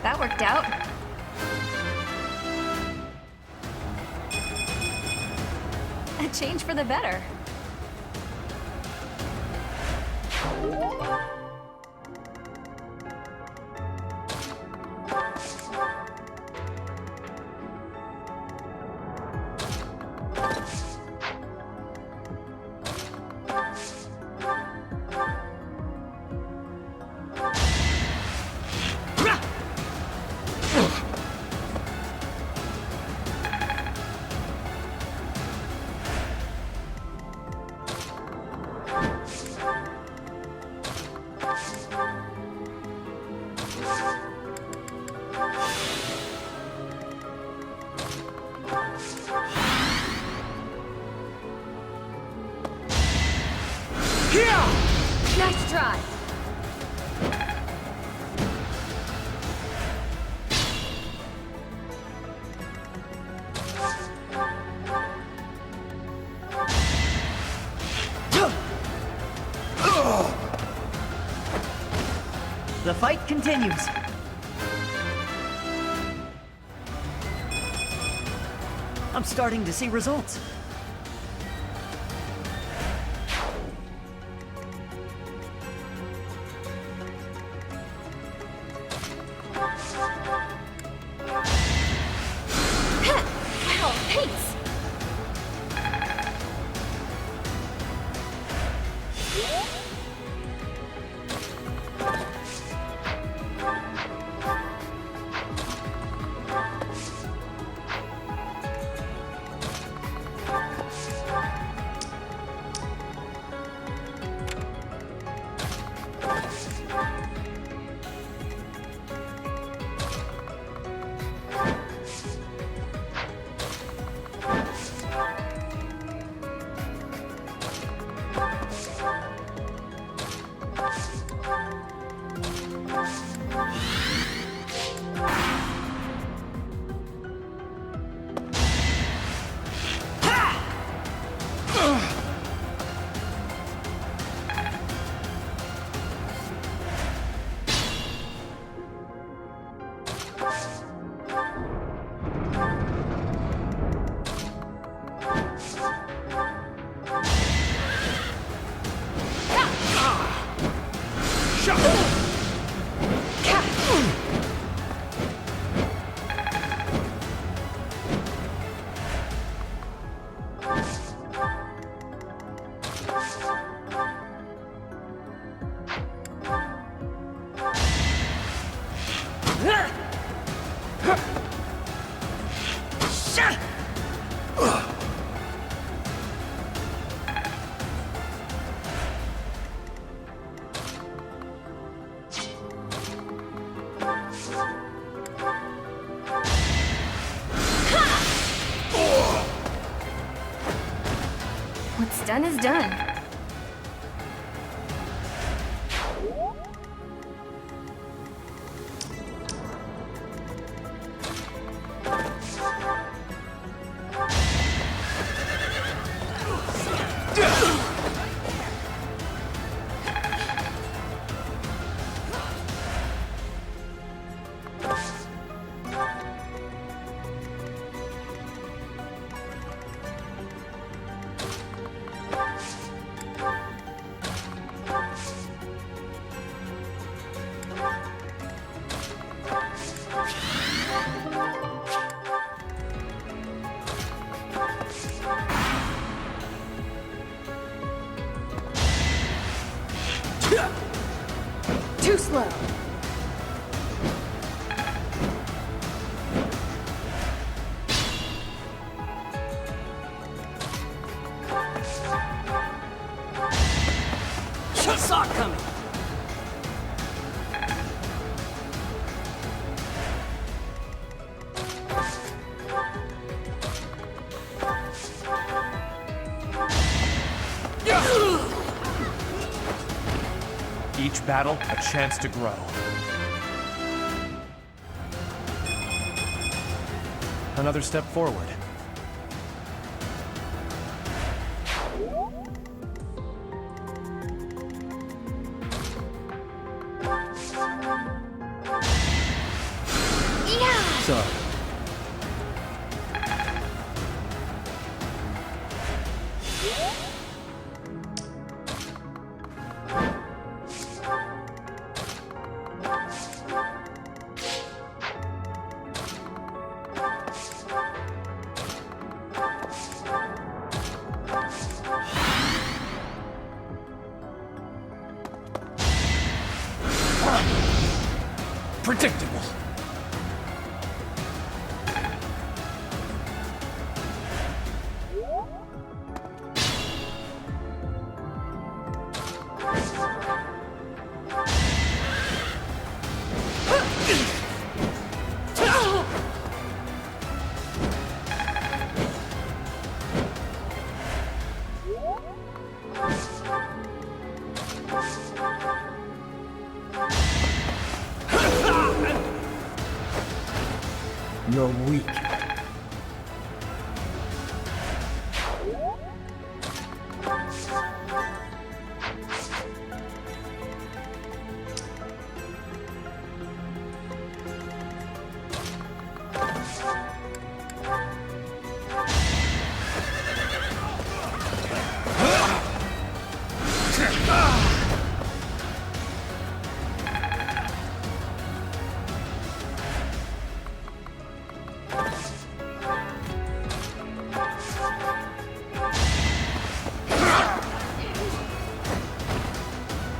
That worked out. A change for the better. Nice try. The fight continues. I'm starting to see results. Wow, pace! What's done is done. Too slow. Saw it coming. Each battle, a chance to grow. Another step forward. Sorry. Predictable. You're weak.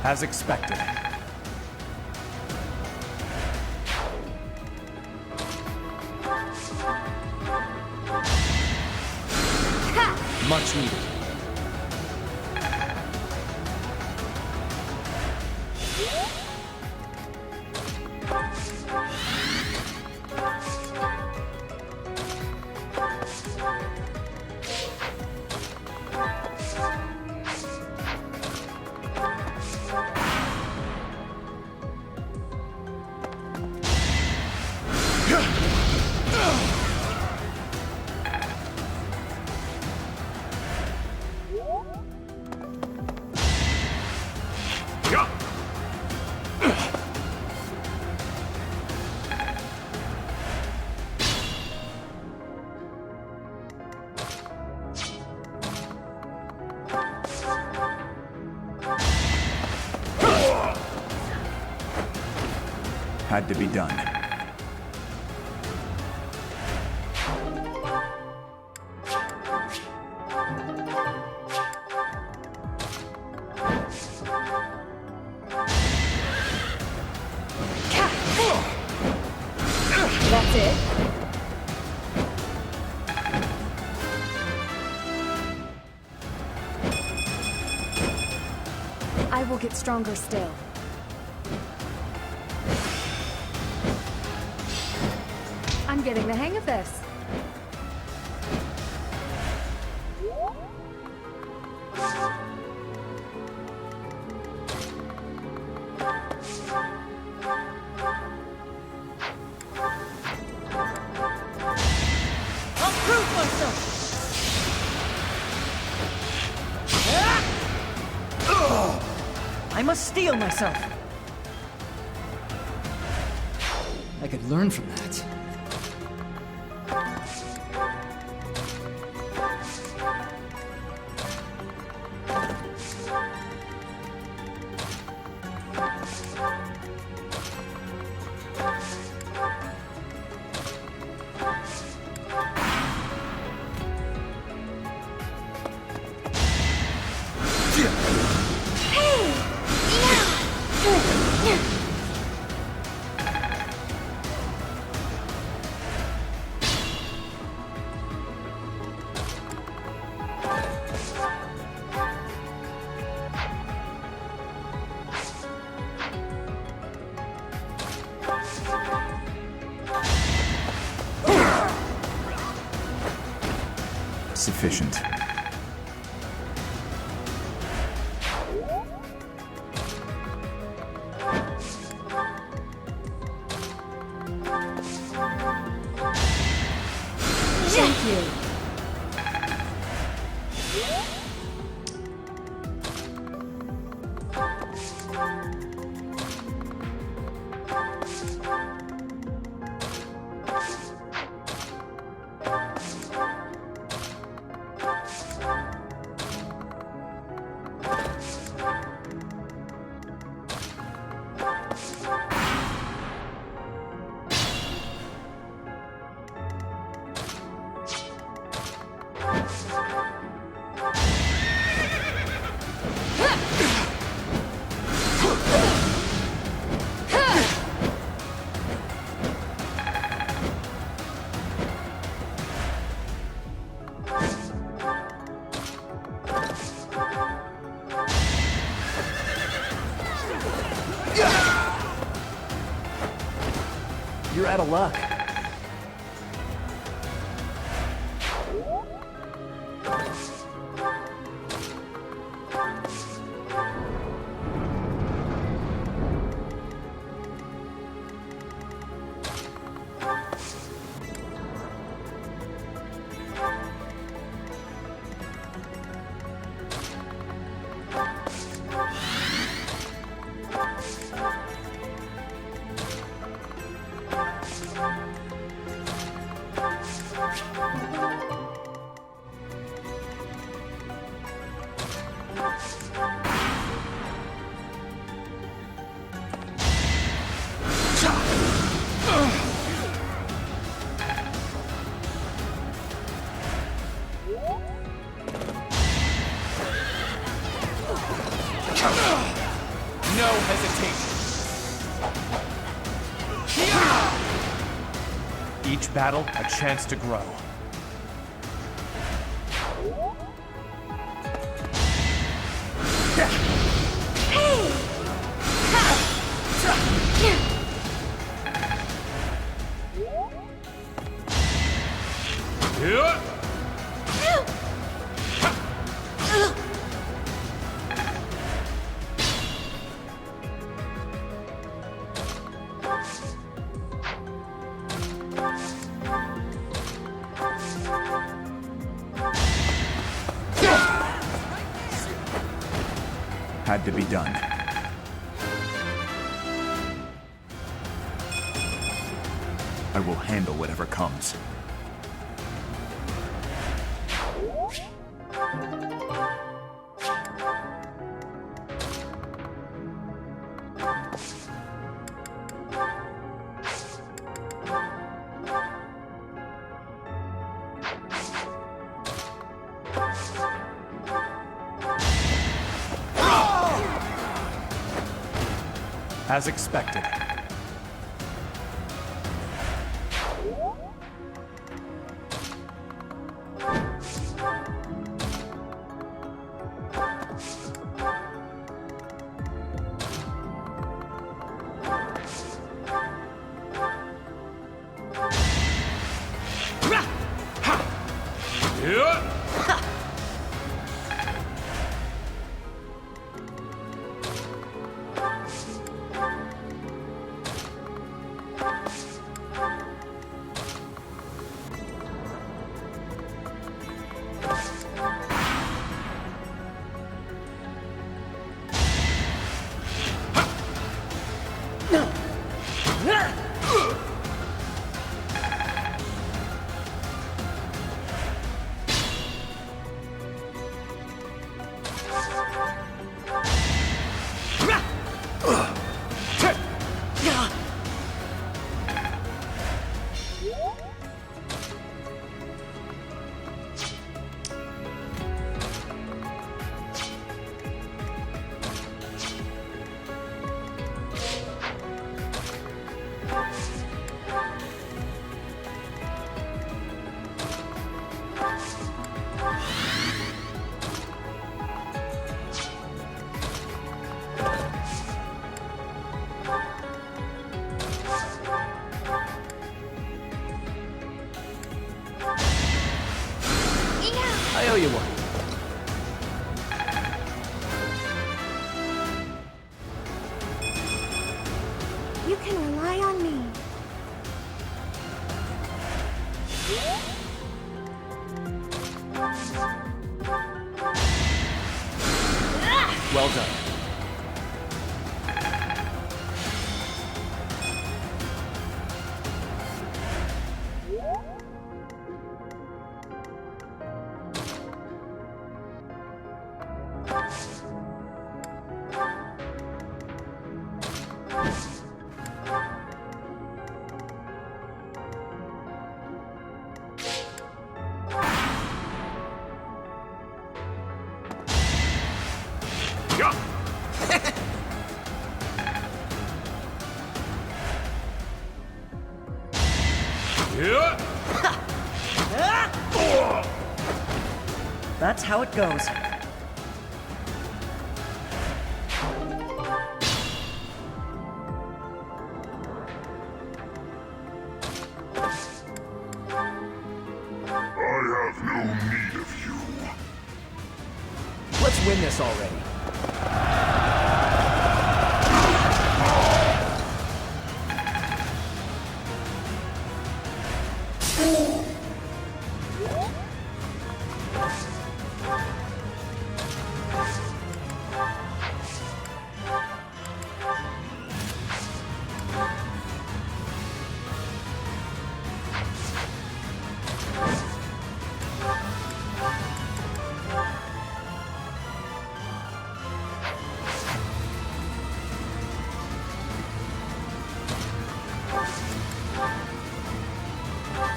As expected. Much needed. Had to be done. That's it. I will get stronger still. I'm getting the hang of this. I'll prove myself! I must steel myself. I could learn from that. Sufficient. Thank you. You're out of luck. Each battle, a chance to grow. Had to be done. I will handle whatever comes. As expected. I owe you one. You can rely on me. Well done. That's how it goes. I have no need of you. Let's win this already.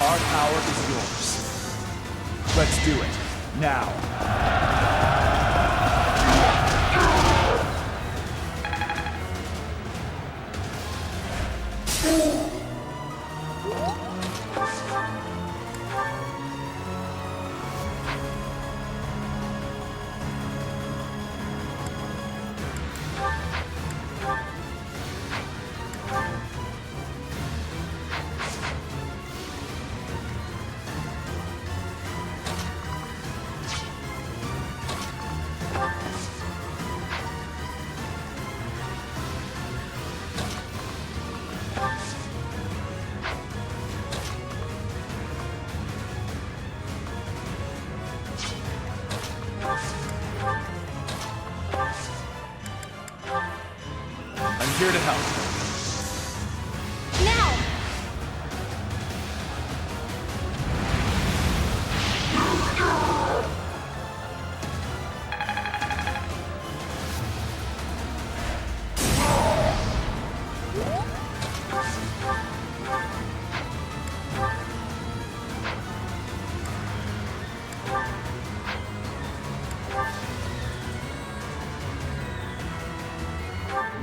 Our power is yours. Let's do it. Now. I'm here to help. Now!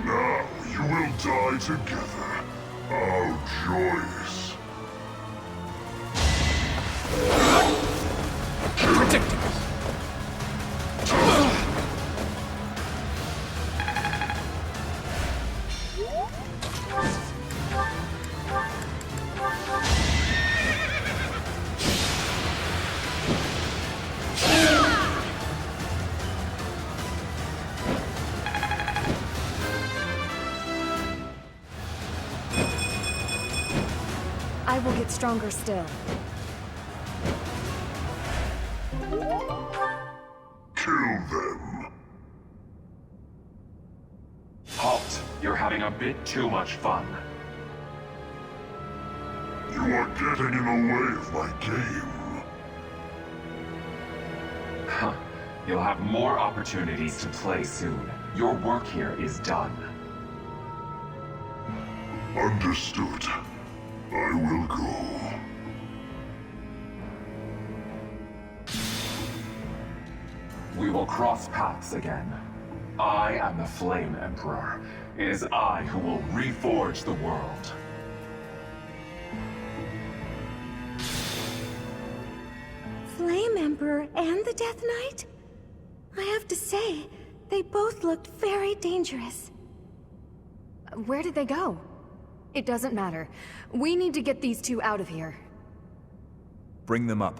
Now you will die together. How joyous. Predictable. I will get stronger still. Kill them. Halt! You're having a bit too much fun. You are getting in the way of my game. Huh. You'll have more opportunities to play soon. Your work here is done. Understood. I will go. We will cross paths again. I am the Flame Emperor. It is I who will reforge the world. Flame Emperor and the Death Knight? I have to say, they both looked very dangerous. Where did they go? It doesn't matter. We need to get these two out of here. Bring them up.